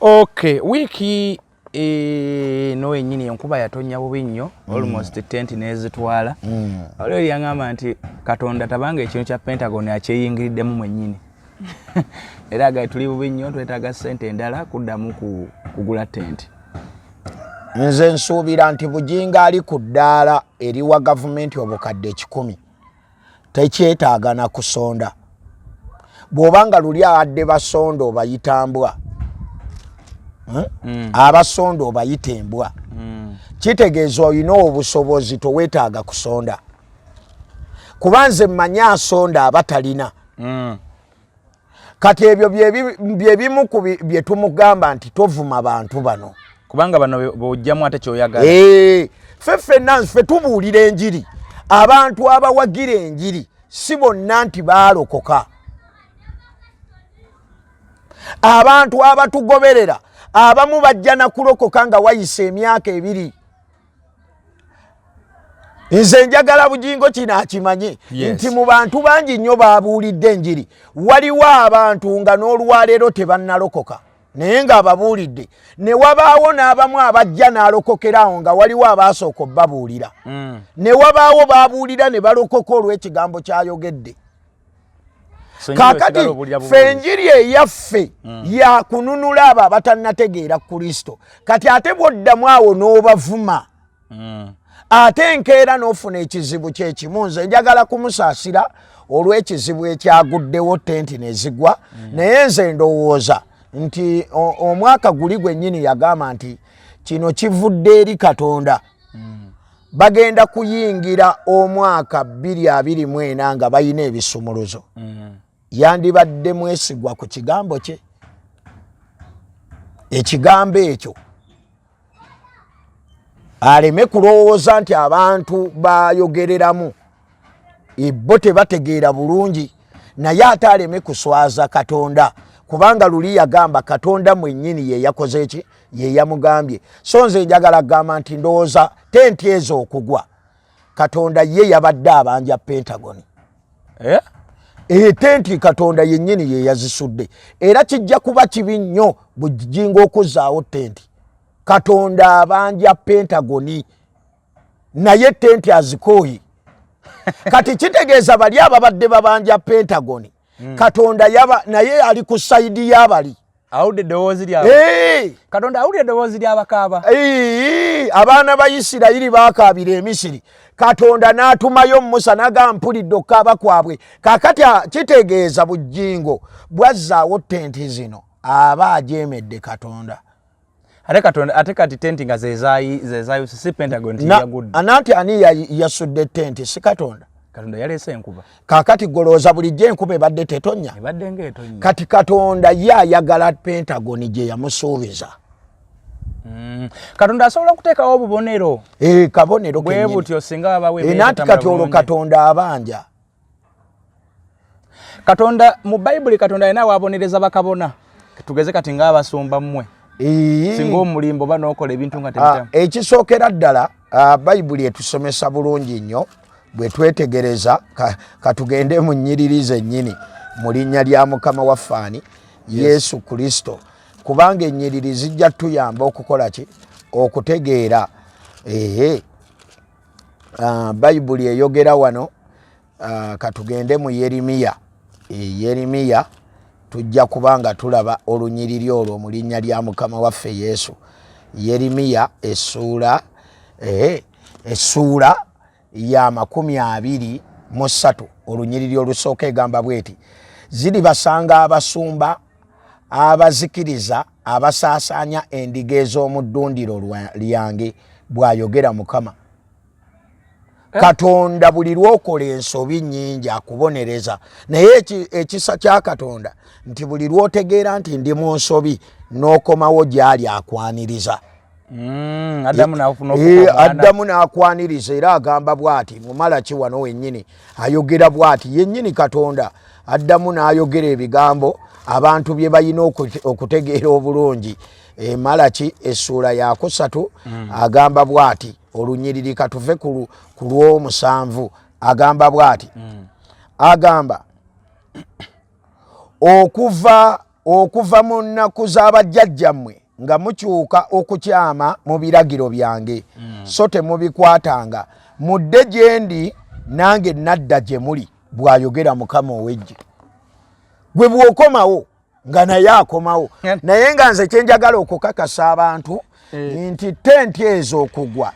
S3: Okay, wiki no yennyini enkuba yatonya bubi nnyo almost Tenti nezitwala. Olwo yangamba nti Katonda tabanga ekintu kya Pentagon akyeyingiriddemu mwennyini. Era gai tuli bubi nnyo twetaaga ssente endala kuddamu kugula Tenti.
S2: Nze nsuubira nti Bugingo ali ku ddaala eriwa gavumenti obukadde 10 tekyetaaga na kusonda. Bw'obanga luli adde basondo bayitambwa abasondo bayitembwa kitegeeza olina obusobozi toweetaaga kusonda kuba nze mmanyi asonda abatalina. Kati ebyo bye bimu ku bye tumugamba nti tovuma bantu bano
S3: kubanga bano bojjamu ate kyoyagala.
S2: Ffenna ffe tubuulira enjiri abantu abawagira enjiri si bonna nti baalokoka. Abantu abatugoberera abamu bajja na kulokoka nga wayise emyaka 2. Nze njagala Bugingo kino akimanye nti mu bantu bangi nnyo babuulidde enjiri waliwo abantu nga n'olwaleero tebannalokoka naye nga ababuulidde ne wabaawo n'abamu abajja n'alokokerawo nga waliwo abaasooka obbabuulira ne wabaawo babuulira ne balokoka olw'ekigambo kyayogedde. Kaakati ffe enjiri eyaffe yakununula abo abatannategeera Kristo kati ate bw'oddamu awo n'obavuma ate enkeera n'ofuna ekizibu kyekimu. Nze njagala kumusaasira olw'ekizibu ekyaguddewo Tenti nezigwa naye nze ndowooza nti omwaka guli gwennyini yagamba nti kino kivudde eri Katonda. Bagenda kuyingira omwaka 2024 nga bayina ebisumuluzo. Yandibadde mwesigwa ku kigambo kye. Ekigambo ekyo aleme kulowooza nti abantu bayogereramu bo tebategeera bulungi naye ate aleme kuswaza Katonda kubanga luli yagamba Katonda mwennyini ye yakoze eki ye yamugambye. So nze njagala kugamba nti ndowooza Tenti ezo okugwa Katonda ye yabadde abanja Pentagon. Tenti Katonda yennyini ye yazisudde era kijja kuba kibi nnyo Bugingo okuzzaawo Tenti. Katonda abanja Pentagon naye Tenti azikooyi. Kati kitegeeza bali ababadde babanja Pentagon Katonda yaba naye ali ku sayidi y'abali.
S3: Awudde eddoboozi lyabo. Katonda awudde eddoboozi ly'abakaaba.
S2: Abaana ba Isirayiri baakaabira e Misiri. Katonda n'atumayo Musa n'agamba mpulidde okukaaba kwabwe. Kaakati kitegeeza Bugingo bwazzaawo Tenti zino aba ajeemedde Katonda.
S3: Ate kati Tenti nga zezaayo si Pentagon tiyagudde.
S2: Ananti ani yasudde Tenti si Katonda.
S3: Katonda yaleese enkuba.
S2: Kaakati golooza bulijjo enkuba ebadde tetonya.
S3: Ebadde ng'etonya.
S2: Kati Katonda ye ayagala Pentagon gye yamusuubiza.
S3: Katonda asobola okuteekawo obubonero.
S2: Kabonero
S3: bwe butyo singa babawe
S2: nanti kati olwo Katonda abanja.
S3: Katonda mu Bayibuli Katonda alina wabonereza bakabona. Tugeze kati ng'abasumba mmwe. Singa omulimbo oba n'okola ebintu nga tebitamu.
S2: Ekisookera ddala Bayibuli etusomesa bulungi nnyo bwe twetegereza katugende mu nnyiriri zennyini mu linnya lya Mukama waffe Yesu Kristo kubanga ennyiriri zijja tuyamba okukola ki okutegeera. Bayibuli eyogera wano katugende mu Yeremiya. Yeremiya tujja kubanga tulaba olunyiriri olwo mu linnya lya Mukama waffe Yesu. Yeremiya essuula ya 23 olunyiriri olusooka egamba bweti ziri basanga abasumba abazikiriza abasaasanya endiga ez'omu ddundiro lyange bw'ayogera Mukama. Katonda buli lw'okola ensobi nnyingi akubonereza, naye ekisa kya Katonda nti buli lw'otegeera nti ndi mu nsobi n'okomawo gy'ali akwaniriza. Addamu n'akwaniriza era agamba bw'ati mu Malaki wano wennyini ayogera bw'ati, yennyini Katonda addamu n'ayogera ebigambo abantu bye balina okutegeera obulungi. Malaki essuula ya 3 agamba bw'ati, olunyiriri katuve ku lw'omusanvu, agamba bw'ati, agamba okuva mu nnaku z'abajjajjammwe nga mukyuka okukyama mu biragiro byange, so temubikwatanga, mudde gye ndi nange nadda gye muli, bw'ayogera Mukama ow'Eggye. Gwe bw'okomawo nga naye akomawo. Naye nga nze kyenjagala okukakasa abantu nti tenti ezo okugwa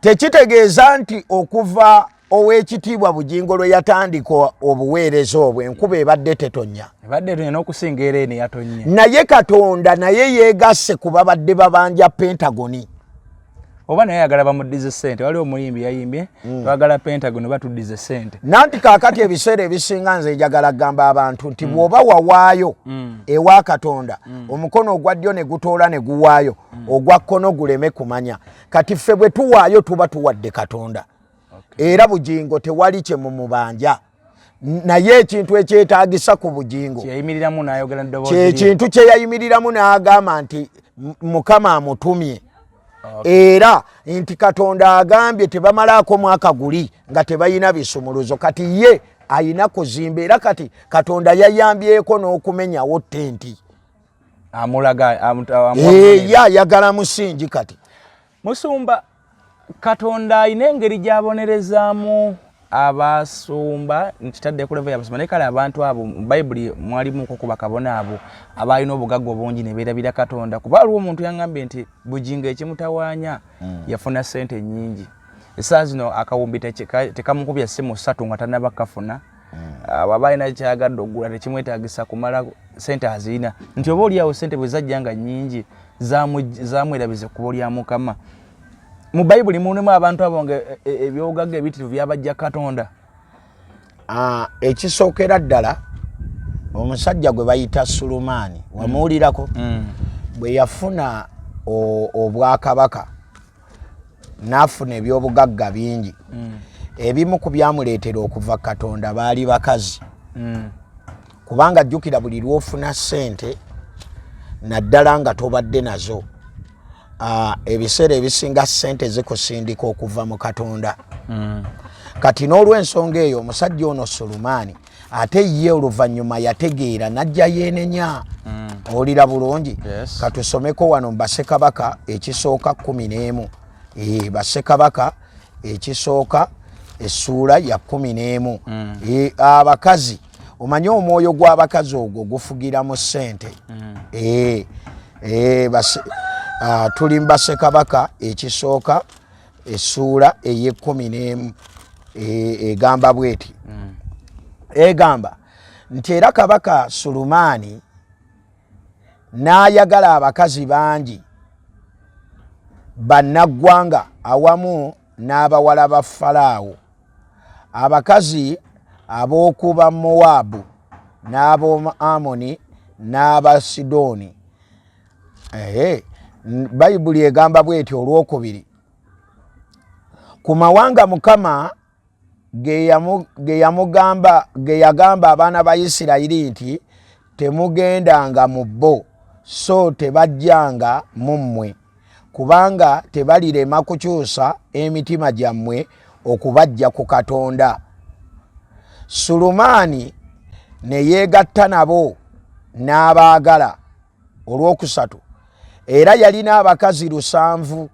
S2: tekitegeeza nti okuva ow'ekitiibwa Bugingo lwe yatandika obuweereza obwo enkuba ebadde tetonya.
S3: Ebadde n'okusinga era eno yatonnya.
S2: Naye Katonda naye yeegasse ku babadde babanja Pentagoni.
S3: Oba naye ayagala bamuddize ssente. Waliwo omuyimbi yayimbye twagala Pentagon batuddize ssente.
S2: Nanti kaakati ebiseera ebisinga nze njagala kugamba abantu nti bw'oba wawaayo ewa Katonda omukono ogwa ddyo ne gutoola ne guwaayo, ogwa kkono guleme kumanya. Kati ffe bwe tuwaayo tuba tuwadde Katonda. Era Bugingo tewali kye mumubanja. Naye ekintu ekyetaagisa ku Bugingo kye kintu kye yayimiriramu n'agamba nti Mukama amutumye. Era nti Katonda agambye tebamalaako mwaka guli nga tebayina bisumuluzo, kati ye ayina kuzimba. Era kati Katonda yayambyeko n'okumenyawo tenti. Yayagala musingi kati.
S3: Musumba, Katonda ayina engeri gy'abonerezaamu abasumba, nkitadde ku level y'abasumba, naye kale abantu abo mu Bayibuli mwalimuko ku bakabona abo abalina obugagga obungi ne beerabira Katonda. Kuba waliwo omuntu yangambye nti Bugingo ekimutawaanya yafuna ssente nnyingi. Essaawa zino akawumbi tekamukubya essimu 3 nga tannaba kafuna. Aba alina kyagadde okugula tekimwetaagisa kumala ssente azirina. Nti oba oliawo ssente bwe zajja nga nnyingi zamwerabize kuba olya Mukama. Mu Bayibuli mulimu abantu abonge ebyobugagga ebitiru byabajja Katonda.
S2: Ekisookera ddala omusajja gwe bayita Sulumani wamuwulirako bwe yafuna obwakabaka n'afuna ebyobugagga bingi, ebimu ku byamuleetera okuva Katonda baali bakazi. Kubanga jjukira buli lw'ofuna ssente naddala nga tobadde nazo, ebiseera ebisinga ssente zikusindika okuva mu Katonda. Kati n'olw'ensonga eyo omusajja ono Sulumani ate ye oluvannyuma yategeera najja yeenenya. Olira bulungi. Katusomeko wano mu Bassekabaka ekisooka 11. Bassekabaka ekisooka essuula ya 11. Abakazi omanyi omwoyo gw'abakazi ogwo gufugira mu ssente. Tuli mu Bassekabaka ekisooka essuula ey'e11 egamba bweti. Egamba nti era Kabaka Sulumani n'ayagala abakazi bangi bannaggwanga awamu n'abawala ba Falaawo, abakazi ab'okuba Mowaabu n'ab'omu Amoni n'aba Sidoni. Bayibuli egamba bweti olwokubiri, ku mawanga Mukama ge yagamba abaana ba Isirayiri nti temugendanga mu bo, so tebajjanga mu mmwe, kubanga tebalirema kukyusa emitima gyammwe okubajja ku Katonda. Sulumani ne yeegatta nabo n'abaagala. Olwokusatu, era yalina abakazi 700,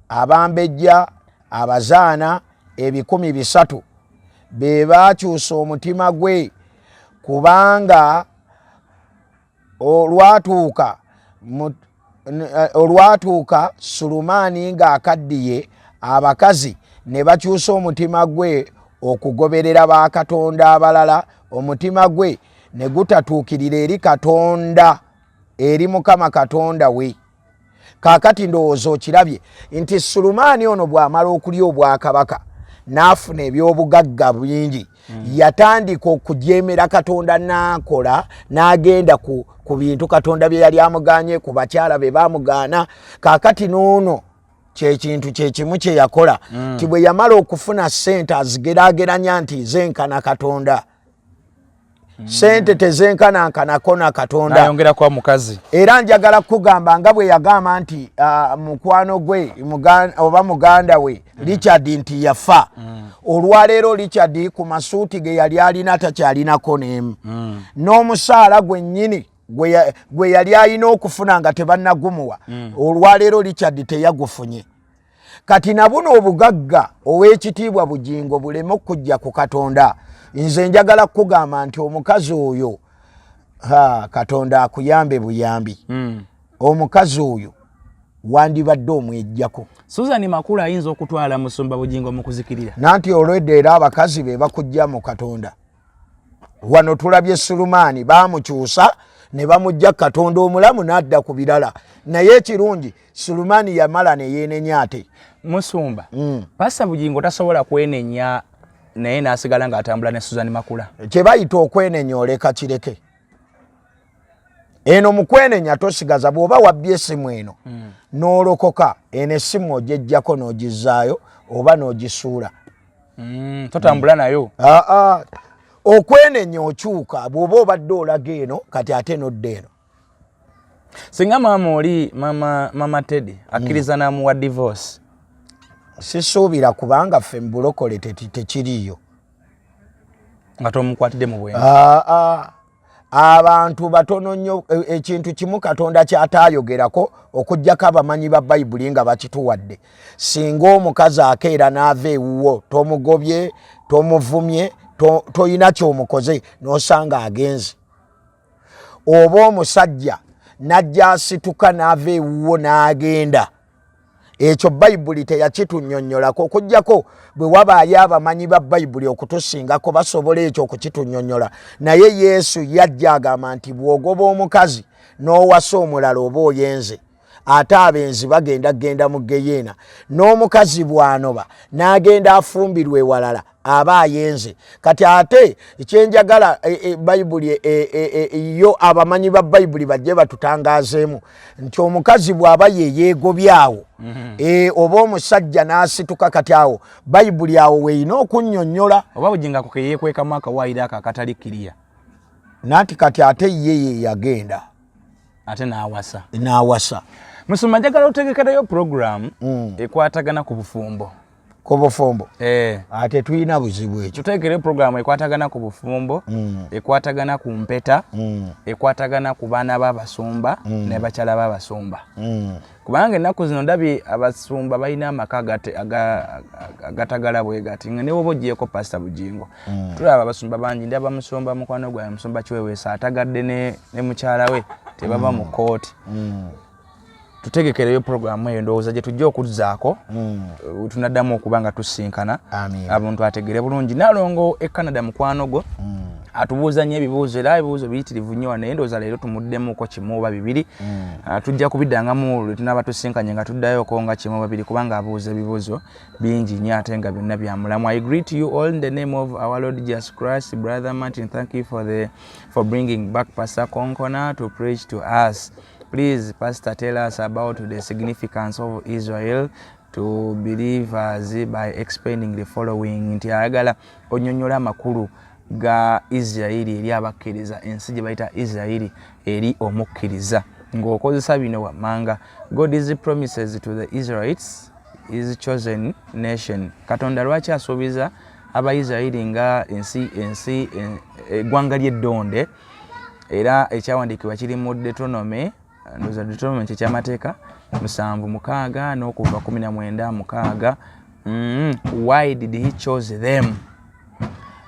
S2: abambejja, abazaana 300 be baakyusa omutima gwe, kubanga olwatuuka Sulumani ng'akaddiye, abakazi ne bakyusa omutima gwe okugoberera bakatonda abalala, omutima gwe ne gutatuukirira eri Katonda eri Mukama Katonda we. Kakati ndowooza okirabye nti Sulumani ono bw'amala okulya obwakabaka n'afuna ebyobugagga bingi yatandika okujeemera Katonda n'akola n'agenda ku bintu Katonda bye yali amuganye ku bakyala be baamugaana. Kakati n'ono kyekintu kyekimu kye yakola ti bwe yamala okufuna ssente azigeraageranya nti zenkana Katonda. Sente tezenkanankanako na Katonda.
S3: Ayongera kwa mukazi.
S2: Era njagala kugamba nga bwe yagamba nti mukwano gwe oba muganda we Richard nti yafa. Olwaleero Richard ku masuuti ge yali alina takyalinako n'emu. N'omusaala gwennyini gwe yali alina okufuna nga tebannagumuwa. Olwaleero Richard teyagufunye. Kati na buno obugagga ow'ekitiibwa Bugingo buleme okujja ku Katonda. Nze njagala kugamba nti omukazi oyo Katonda akuyambe buyambi. Omukazi oyo wandibadde omwejjako.
S3: Susan Makula ayinza okutwala Musumba Bugingo mu kuzikirira.
S2: Nanti olwedde era abakazi be bakujja mu Katonda. Wano tulabye Sulumani baamukyusa ne bamujja Katonda omulamu n'adda ku birala. Naye ekirungi Sulumani yamala ne yeenenya ate.
S3: Musumba. Pasa Bugingo tasobola kwenenya naye n'asigala ng'atambula ne Susan Makula.
S2: Kye bayita okwenenya oleka kireke. Eno mu kwenenya tosigaza bw'oba wabbye essimu eno n'olokoka eno essimu ogyejjako n'ogizzaayo oba n'ogisuula.
S3: Totambula nayo.
S2: Okwenenya okyuka bw'oba obadde olaga eno kati ate n'odda eno.
S3: Singa maama oli mama Teddy akkiriza n'amuwa divorce.
S2: Sisuubira kubanga ffe mu bulokole tekiriiyo.
S3: Nga tomukwatidde mu bwenyi.
S2: Abantu batono nnyo ekintu kimu Katonda kyataayogerako okuggyako abamanyi ba Bayibuli nga bakituwadde. Singa omukazi akeera n'ava ewuwo tomugobye tomuvumye toyina ky'omukoze n'osanga agenze. Oba omusajja n'ajja asituka n'ava ewuwo n'agenda. Ekyo Bayibuli teyakitunnyonnyolako okuggyako bwe wabaayo abamanyi ba Bayibuli okutusingako basobola ekyo okukitunnyonnyola. Naye Yesu yajja agamba nti bw'ogoba omukazi n'owasa omulala oba oyenze ate abenzi bagenda mu geyeena. N'omukazi bw'anoba n'agenda afumbirwa ewalala aba ayenze. Kati ate ekyenjagala Bayibuli yo abamanyi ba Bayibuli bajje batutangaazeemu nti omukazi bw'aba yeyeegobyawo oba omusajja n'asituka kati awo Bayibuli awo weeyina okunnyonnyola.
S3: Oba Bugingo ako ke yeekwekamu akawaayiro ako akatali kkiriya.
S2: Nanti kati ate ye yagenda
S3: ate
S2: n'awasa.
S3: Musumba njagala otegekerayo program ekwatagana ku bufumbo.
S2: Ku bufumbo? Ate tuyina buzibu ekyo.
S3: Tutegekere program ekwatagana ku bufumbo, ekwatagana ku mpeta, ekwatagana ku baana b'abasumba ne bakyala b'abasumba. Kubanga ennaku zino ndabye abasumba balina amaka agatagala bwe gati. Ne woba oggyeko Pastor Bugingo. Tulaba abasumba bangi ndaba musumba mukwano gwawe musumba Kiweweesa atagadde ne mukyala we tebaba mu kooti. Tutegekereyo programu eyo ndowooza gye tujja okuzzaako tunaddamu okuba nga tusinkana abantu ategere bulungi. Nalongo e Canada mukwano gwo atubuuza nnyo ebibuuzo era ebibuuzo biyitirivu nnyo naye ndowooza leero tumuddemuko kimu oba bibiri. Tujja kubiddangamu lwe tunaaba tusinkanye nga tuddayoko nga kimu oba bibiri kubanga abuuza ebibuuzo bingi nnyo ate nga byonna bya mulamu. I greet you all in the name of our Lord Jesus Christ. Brother Martin, thank you for bringing back Pastor Konkona to preach to us. Please, Pastor, tell us about the significance of Israel to believers by explaining the following. Nti ayagala onyonyola amakulu ga Israeli eri abakkiriza, ensi gye bayita Israeli eri omukkiriza. Ng'okozesa bino wammanga. God's promises to the Israelites is chosen nation. Katonda lwaki asuubiza Abayisirayiri nga ensi eggwanga ly'eddonde era ekyawandiikibwa kiri mu Deuteronomy. Ndoza Deuteronomy ky'amateeka 7:6 n'okuva 19:6. Why did he choose them?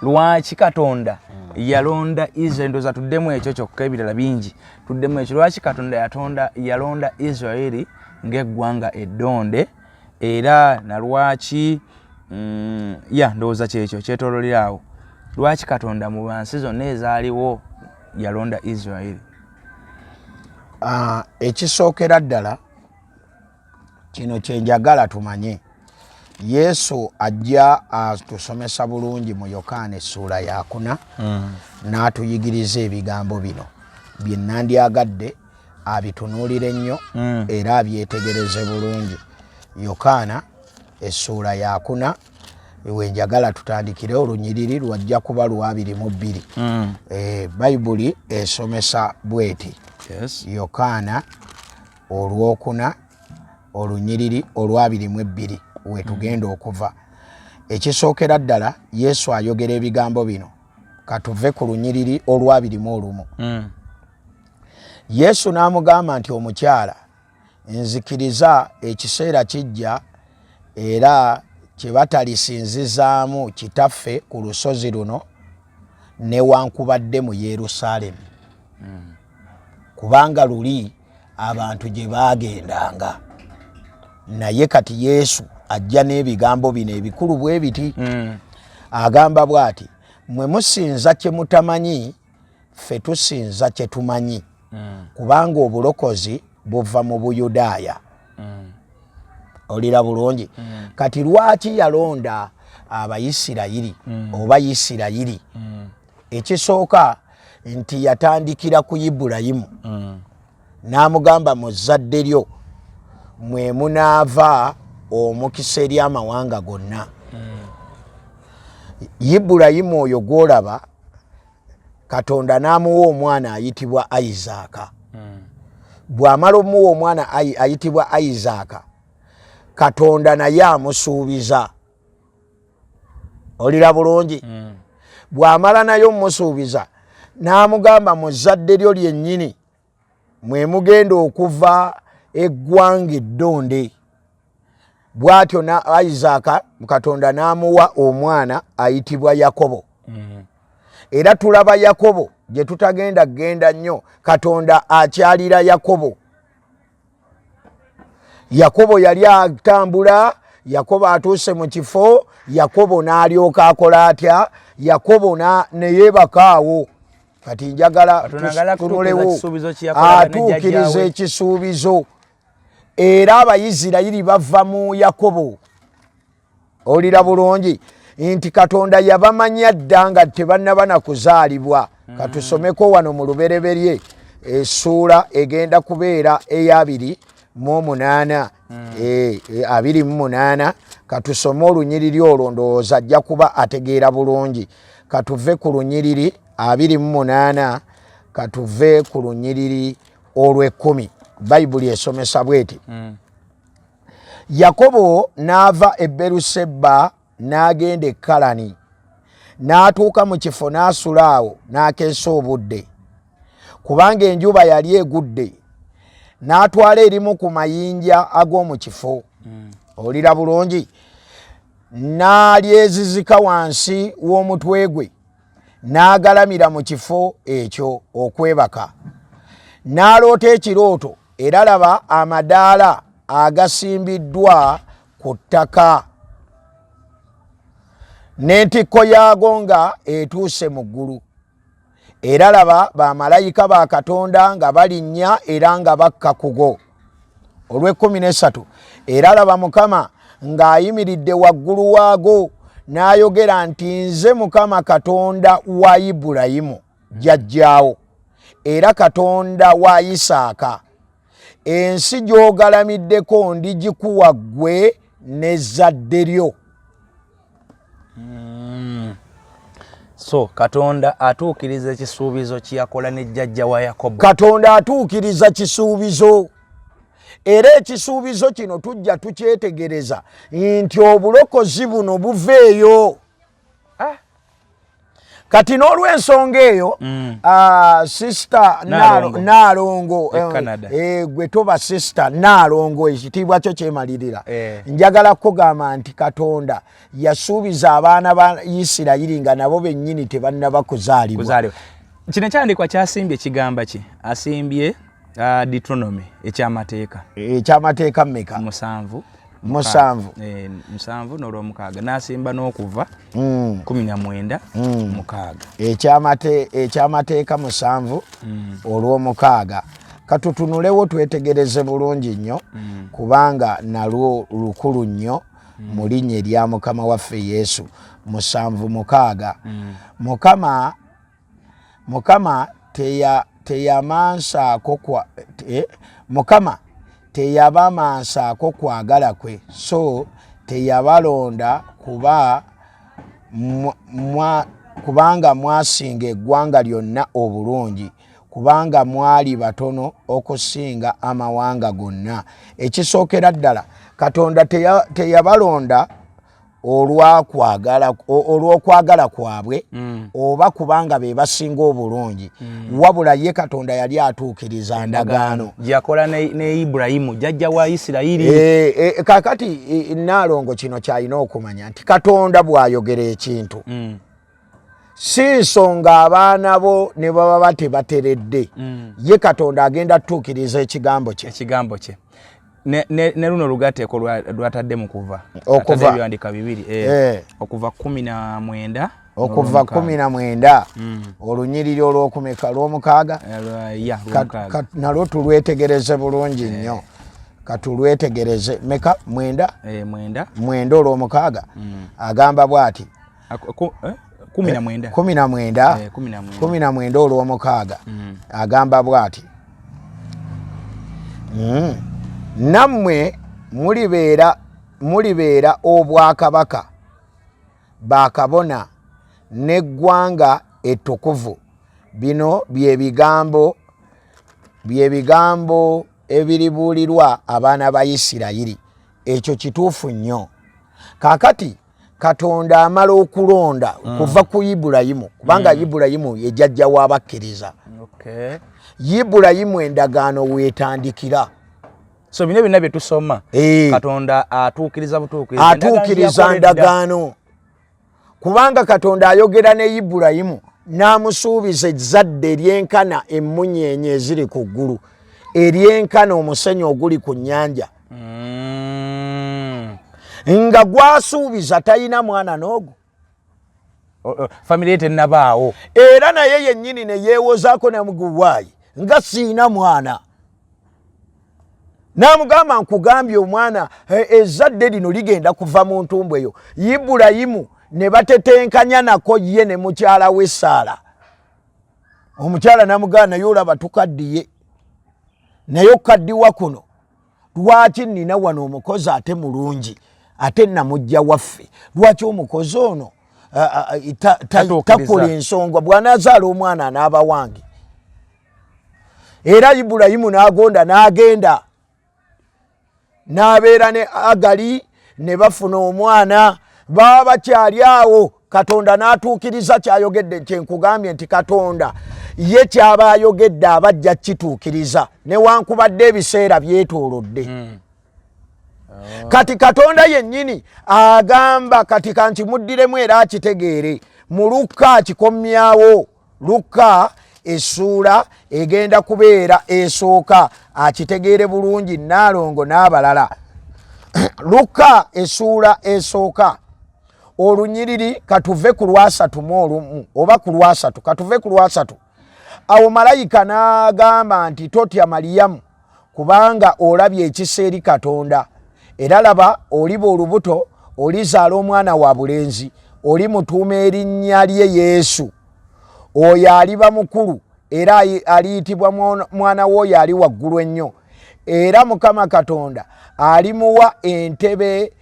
S3: Lwaki Katonda yalonda Israel? Ndoza tuddemu ekyo kyokka, ebirala bingi tuddemu ekyo. Lwaki Katonda yalonda Israeli ng'eggwanga eddonde era na lwaki ndowooza kyekyo kyetoololerawo. Lwaki Katonda mu bansi zonna ezaaliwo yalonda Israeli?
S2: Ekisookera ddala kino kyenjagala tumanye. Yesu ajja atusomesa bulungi mu Yokaana essuula ya 4 n'atuyigiriza ebigambo bino bye nandyagadde abitunuulire ennyo era abyetegereze bulungi. Yokaana essuula ya 4 wenjagala tutandikire olunyiriri lwajja kuba 22. Bayibuli esomesa bweti. Yokaana olwokuna olunyiriri 22 wetugenda okuva. Ekisookera ddala Yesu ayogera ebigambo bino. Katuve ku lunyiriri 21. Yesu n'amugamba nti omukyala, nzikiriza ekiseera kijja era kye batalisinzizaamu kitaffe ku lusozi luno newankubadde mu Yerusaalemi. Kubanga luli abantu gye baagendanga. Naye kati Yesu ajja n'ebigambo bino ebikulu bwe biti. Agamba bw'ati, mwe musinza kye mutamanyi, ffe tusinza kye tumanyi. Kubanga obulokozi buva mu Buyudaaya. Olira bulungi. Kati lwaki yalonda Abayisirayiri oba Isirayiri? Ekisooka nti yatandikira ku Ibulayimu. N'amugamba mu zzadde lyo mwe munaava omukisa eri amawanga gonna. Ibulayimu oyo gw'olaba Katonda n'amuwa omwana ayitibwa Isaaka. Bw'amala omuwa omwana ayitibwa Isaaka, Katonda naye amusuubiza. Olira bulungi. Bw'amala naye omusuubiza n'amugamba mu zzadde lyo lyennyini mwe mugenda okuva eggwanga eddonde. Bw'atyo Isaaka Katonda n'amuwa omwana ayitibwa Yakobo. Era tulaba Yakobo gye tutagenda genda nnyo, Katonda akyalira Yakobo. Yakobo yali atambula, Yakobo atuuse mu kifo, Yakobo n'alyoka akola atya, Yakobo ne yeebakaawo. Kati njagala tunulewo atuukiriza ekisuubizo. Era Abayisirayiri bava mu Yakobo. Olira bulungi nti Katonda yabamanya dda nga tebannaba na kuzaalibwa. Katusomeko wano mu lubereberye essuula egenda kubeera eya 28. 28. Katusome olunyiriri olwo ndowooza ajja kuba ategeera bulungi. Katuve ku lunyiriri 28 katuve ku lunyiriri olw'10. Bayibuli esomesa bweti. Yakobo n'ava e Beruseba n'agenda e Kalani, n'atuuka mu kifo n'asula awo n'akeesa obudde, kubanga enjuba yali egudde. N'atwala erimu ku mayinja ag'omu kifo. Olira bulungi. N'alyezizika wansi w'omutwe gwe n'agalamira mu kifo ekyo okwebaka. N'aloota ekirooto, era laba amadaala agasimbiddwa ku ttaka, n'entikko yaago nga etuuse mu ggulu. Era laba bamalayika ba Katonda nga balinnya era nga bakka ku go. Olw'13. Era laba Mukama ng'ayimiridde waggulu waago n'ayogera nti, nze Mukama Katonda wa Ibulayimu jjajjaawo, era Katonda wa Isaaka. Ensi gy'ogalamiddeko ndigikuwa ggwe n'ezzadde lyo.
S3: So Katonda atuukiriza ekisuubizo kye yakola ne jjajja wa Yakobo.
S2: Katonda atuukiriza kisuubizo. Era ekisuubizo kino tujja tukyetegereza nti obulokozi buno buveeyo. Kati n'olw'ensonga eyo sister Naalongo gwe toba sister Naalongo ekitiibwa kyo kyemalirira. Njagala kugamba nti Katonda yasuubiza abaana ba Isirayiri nga nabo bennyini tebannaba kuzaalibwa.
S3: Kino kyandikwa kyasimbye kigamba ki? Asimbye Deuteronomy ekyamateeka.
S2: Ekyamateeka mmeka?
S3: 7. 7 n'olw'omukaaga n'asimba n'okuva 19 mukaaga.
S2: Ekyamateeka 7 olw'omukaaga. katutunulewo twetegereze bulungi nnyo kubanga nalwo lukulu nnyo mu linnya erya Mukama waffe Yesu 7:6 Mukama teyamansaako kwa Mukama teyabamansaako kwagala kwe so teyabalonda kubanga mwasinga eggwanga lyonna obulungi kubanga mwali batono okusinga amawanga gonna. Ekisookera ddala Katonda teyabalonda olw'okwagala kwabwe oba kubanga be basinga obulungi wabula ye Katonda yali atuukiriza ndagaano
S3: yakola ne Ibrahimu jjajja wa Isirayiri.
S2: Kakati Naalongo kino kyalina okumanya nti Katonda bw'ayogera ekintu si nsonga abaana bo ne baba batebateredde ye Katonda agenda tuukiriza ekigambo kye.
S3: Ne luno lugateeko lwatadde mu kuva ebiwandiika 2 okuva 19
S2: okuva 19 olunyiriri olw'okumeka lw'omukaaga nalwo tulwetegereze bulungi nnyo katulwetegereze meka 9 olw'omukaaga agamba bw'ati 19 olw'omukaaga agamba bw'ati nammwe mulibeera obwakabaka bakabona n'eggwanga ettukuvu. Bino bye bigambo ebiribuulirwa abaana ba Isirayiri. Ekyo kituufu nnyo. Kaakati Katonda amala okulonda kuva ku Ibulayimu kubanga Ibulayimu ye jjajja w'abakkiriza. Ibulayimu endagaano weetandikira.
S3: So bino byonna bye tusoma Katonda
S2: atuukiriza ndagaano kubanga Katonda ayogera ne Ibulayimu n'amusuubiza ezzadde eryenkana emmunyeenye eziri ku ggulu eryenkana omusenyu oguli ku nnyanja nga gwasuubiza talina mwana n'ogwo
S3: family tennabaawo
S2: era naye yennyini ne yeewozaako namuguwaayi nga siina mwana. Namugamba nkugambye omwana ezzadde lino ligenda kuva mu ntumbu eyo. Ibulayimu ne batetenkanya nako ye ne mukyala we Saala. Omukyala namugamba naye olaba tukaddiye naye okaddiwa kuno lwaki nnina wano omukozi ate mulungi ate namujja waffe lwaki omukozi ono takola ensonga bw'anaazaala omwana anaaba wange. Era Ibulayimu n'agonda n'agenda n'abeera ne Agali ne bafuna omwana baba bakyali awo. Katonda n'atuukiriza kyayogedde kyenkugambye nti Katonda ye kyaba ayogedde abajja kituukiriza newankubadde ebiseera byetoolodde. Kati Katonda yennyini agamba kati kankimuddiremu era akitegeere mu Luka kikomyawo. Luka essuula egenda kubeera esooka akitegeere bulungi Naalongo n'abalala. Luka essuula esooka olunyiriri katuve ku lwasatu mu olumu oba ku lwasatu katuve ku lwasatu. Awo malayika n'agamba nti totya Maliyamu kubanga olabye ekisa eri Katonda era laba oliba olubuto olizaala omwana wa bulenzi olimutuuma erinnya lye Yesu. Oyo aliba mukulu era aliyitibwa mwana w'oyo ali waggulu ennyo era Mukama Katonda alimuwa entebe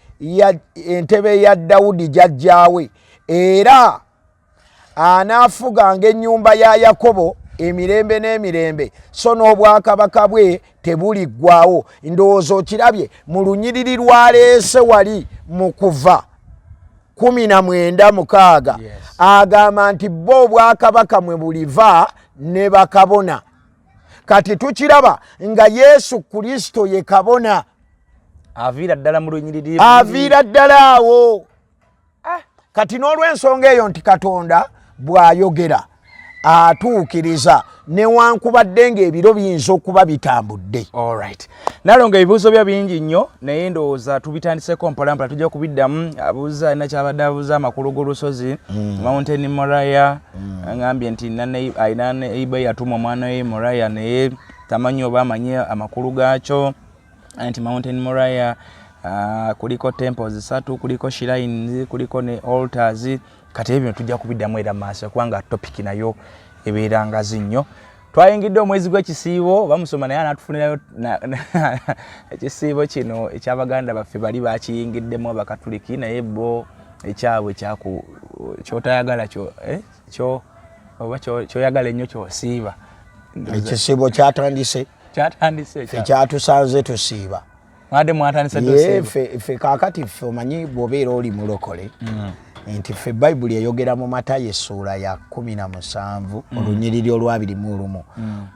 S2: ya Dawudi jjajjaawe era anaafuganga ennyumba ya Yakobo emirembe n'emirembe so n'obwakabaka bwe tebuliggwaawo. Ndowooza okirabye mu lunyiriri lwaleese wali mu Kuva 19:6 agamba nti bo obwakabaka mwe buliva ne bakabona. Kati tukiraba nga Yesu Kristo ye kabona
S3: aviira ddala mu lunyiriri
S2: aviira ddala awo. Kati n'olw'ensonga eyo nti Katonda bw'ayogera atuukiriza newankubadde ng'ebiro biyinza okuba bitambudde.
S3: Alright. Naalongo ebibuuzo bya bingi nnyo naye ndowooza tubitandiseko mpolampola tujja kubiddamu. Abuuza alina kyabadde abuuza amakulu g'olusozi Mountain Moriah. Angambye nti alina eBay yatuma omwana we Moriah naye tamanyi oba amanyi amakulu gaakyo anti Mountain Moriah kuliko temples 3 kuliko shrines kuliko ne altars kati ebyo tujja kubiddamu era maaso kubanga topic nayo ebeeranga zinyo. Twayingidde omwezi gw'ekisiibo bamusoma naye anatufunirayo ekisiibo kino eky'Abaganda baffe bali bakiyingiddemu Abakatuliki naye bo ekyabwe kyotayagala kyo oba kyoyagala ennyo kyosiiba.
S2: Ekisiibo kyatandise kyatusanze tusiiba.
S3: Mwade mwatandise tusiiba.
S2: Ffe kaakati ffe omanyi bw'obeera oli mulokole nti ffe Bayibuli eyogera mu Matayo essuula ya 17 olunyiriri olw'21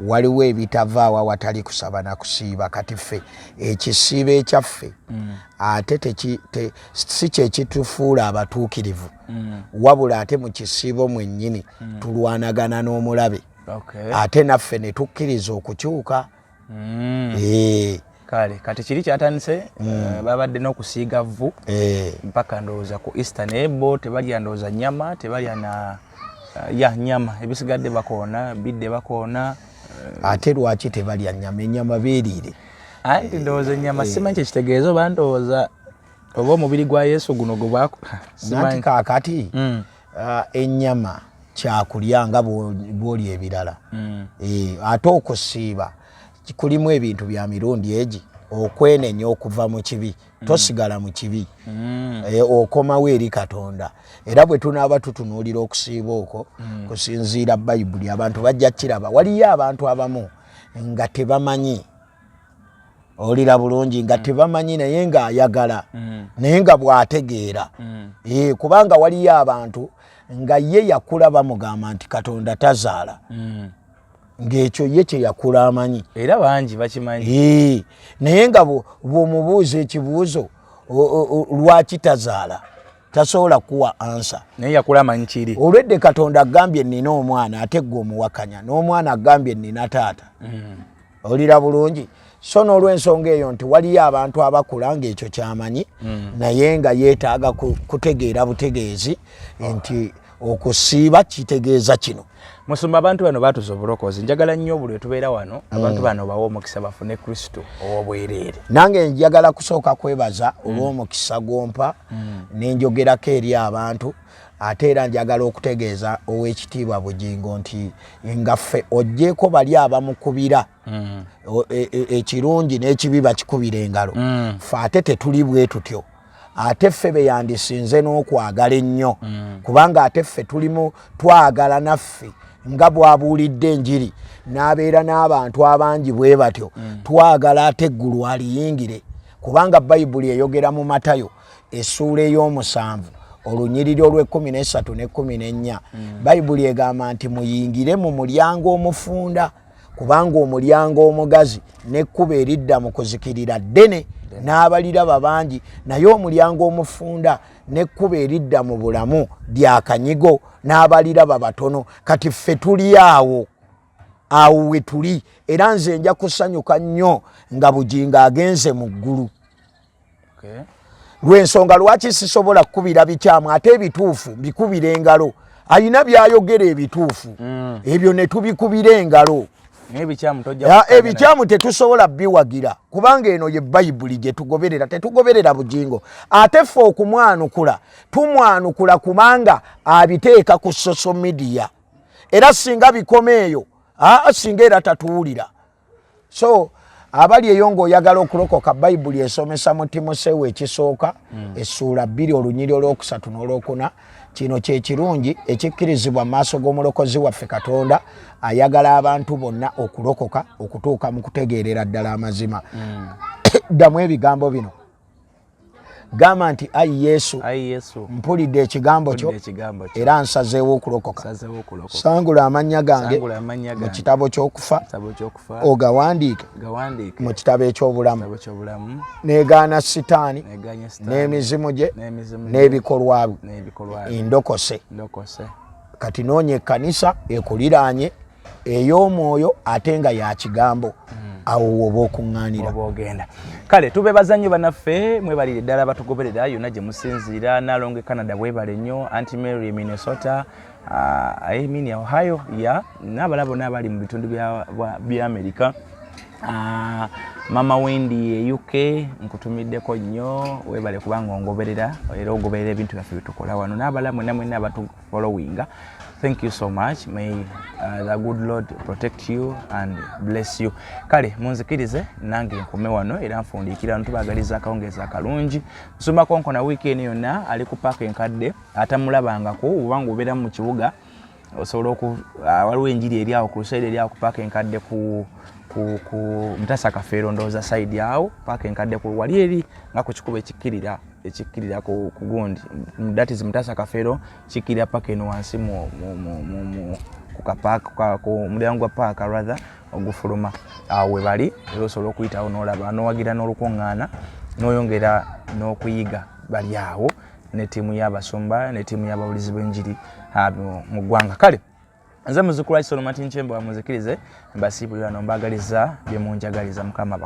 S2: waliwo ebitavaawo awatali kusaba na kusiiba. Kati ffe ekisiibo ekyaffe ate si kye kitufuula abatuukirivu wabula ate mu kisiibo mwennyini tulwanagana n'omulabe ate naffe ne tukkiriza okukyuka.
S3: Kale kati kiri kyatandise babadde n'okusiiga vvu mpaka ndowooza ku Easter naye bo tebalya ndowooza nnyama tebalya na nnyama ebisigadde bakoona bidde bakoona.
S2: Ate lwaki tebalya nnyama? Ennyama beeriire
S3: anti ndowooza ennyama simanyi kyekitegeeza oba ndowooza oba omubiri gwa Yesu guno gwe
S2: nanti kaakati ennyama kyakulya nga bw'oli ebirala. Ate okusiiba kulimu ebintu bya mirundi egi okwenenya okuva mu kibi tosigala mu kibi okomawo eri Katonda. Era bwe tunaaba tutunuulira okusiiba okwo kusinziira Bayibuli abantu bajja kiraba waliyo abantu abamu nga tebamanyi olira bulungi nga tebamanyi naye ng'ayagala naye nga bw'ategeera kubanga waliyo abantu nga ye yakula bamugamba nti Katonda tazaala ng'ekyo ye kye yakula amanyi
S3: era bangi bakimanyi
S2: naye nga bw'omubuuza ekibuuzo lwaki tazaala tasobola kuwa ansa
S3: naye yakula amanyi kiri.
S2: Olwedde Katonda agambye nnina omwana ate gwe omuwakanya n'omwana agambye nnina taata olira bulungi. So n'olw'ensonga eyo nti waliyo abantu abakula ng'ekyo kyamanyi naye nga yeetaaga kutegeera butegeezi nti okusiiba kitegeeza kino.
S3: Musumba abantu bano batuza obulokozi njagala nnyo buli tubeera wano abantu bano bawo omukisa bafune Kristo ow'obwereere.
S2: Nange njagala kusooka kwebaza olw'omukisa gwompa n'enjogerako eri abantu ate era njagala okutegeeza ow'ekitiibwa Bugingo nti nga ffe oggyeko bali abamukubira ekirungi n'ekibi bakikubira engalo ffe ate tetuli bwe tutyo. Ate ffe beyandisinze n'okwagala ennyo kubanga ate ffe tulimu twagala naffe nga bw'abuulidde enjiri n'abeera n'abantu abangi bwe batyo twagala ate eggulu aliyingire kubanga Bayibuli eyogera mu Matayo essuula ey'omusanvu olunyiriri olw'13 ne 14 Bayibuli egamba nti muyingire mu mulyango omufunda kubanga omulyango omugazi n'ekkubo eridda mu kuzikirira ddene n'abaliraba bangi naye omulyango omufunda n'ekkubo eridda mu bulamu lyakanyigo n'abaliraba batono. Kati ffe tuli awo we tuli era nze nja kusanyuka nnyo nga Bugingo agenze mu ggulu. Lw'ensonga lwaki sisobola kukubira bikyamu ate ebituufu bikubira engalo. Ayina byayogera ebituufu ebyo ne tubikubira engalo. Ebikyamu tetusobola biwagira kubanga eno ye Bayibuli gye tugoberera tetugoberera Bugingo. Ate ffe okumwanukula tumwanukula kubanga abiteeka ku social media era singa bikoma eyo singa era tatuwulira. So abali eyo ng'oyagala okulokoka Bayibuli esomesa mu Timoseewo ekisooka essuula 2 olunyiriri olw'okusatu n'olwokuna. Kino kye kirungi ekikkirizibwa mu maaso g'omulokozi waffe Katonda ayagala abantu bonna okulokoka okutuuka mu kutegeerera ddala amazima. Ddamu ebigambo bino gamba nti ayi Yesu mpulidde ekigambo kyo era nsazeewo okulokoka. Sangula amannya gange mu kitabo ky'okufa ogawandiike mu kitabo eky'obulamu. Negaana Sitaani n'emizimu gye n'ebikolwa bye ndokose. Kati noonya ekkanisa ekuliraanye ey'omwoyo ate nga ya kigambo awo woba okuŋŋaanira.
S3: Kale tubeebaza nnyo bannaffe mwebalire ddala batugoberera yonna gye musinziira Nalonge Canada bwebale nnyo Auntie Mary Minnesota Ohio n'abalala bonna abali mu bitundu bya America Mama Wendy UK nkutumiddeko nnyo webale kubanga ongoberera era ogoberera ebintu byaffe bitukola wano n'abalamu namwe abatu followinga. Thank you so much. May the good Lord protect you and bless you. Kale munzikirize nange nkome wano era nfundikira ntubagaliza akawungeza akalungi. Nsumba Konkona weekend yonna ali ku park enkadde atamulabangako ubanga obeera mu kibuga osobola waliwo enjiri eri awo ku side eri awo ku park enkadde ku mtasa kafeero ndoza side yawo park enkadde ku wali eri nga ku kikuba ekikirira ku gundi, that is mtasa kafeero kikirira park eno wansi mu ku mulyango gwa park rather ogufuluma awo we bali era osobola okuyitawo n'olaba n'owagira n'olukuŋŋaana n'oyongera n'okuyiga bali awo ne tiimu y'abasumba ne tiimu y'ababulizi b'enjiri mu ggwanga. Kale nze muzukulu wa Solomon Nchemba muzikirize mbasiibulira n'ombagaliza bye munjagaliza Mukama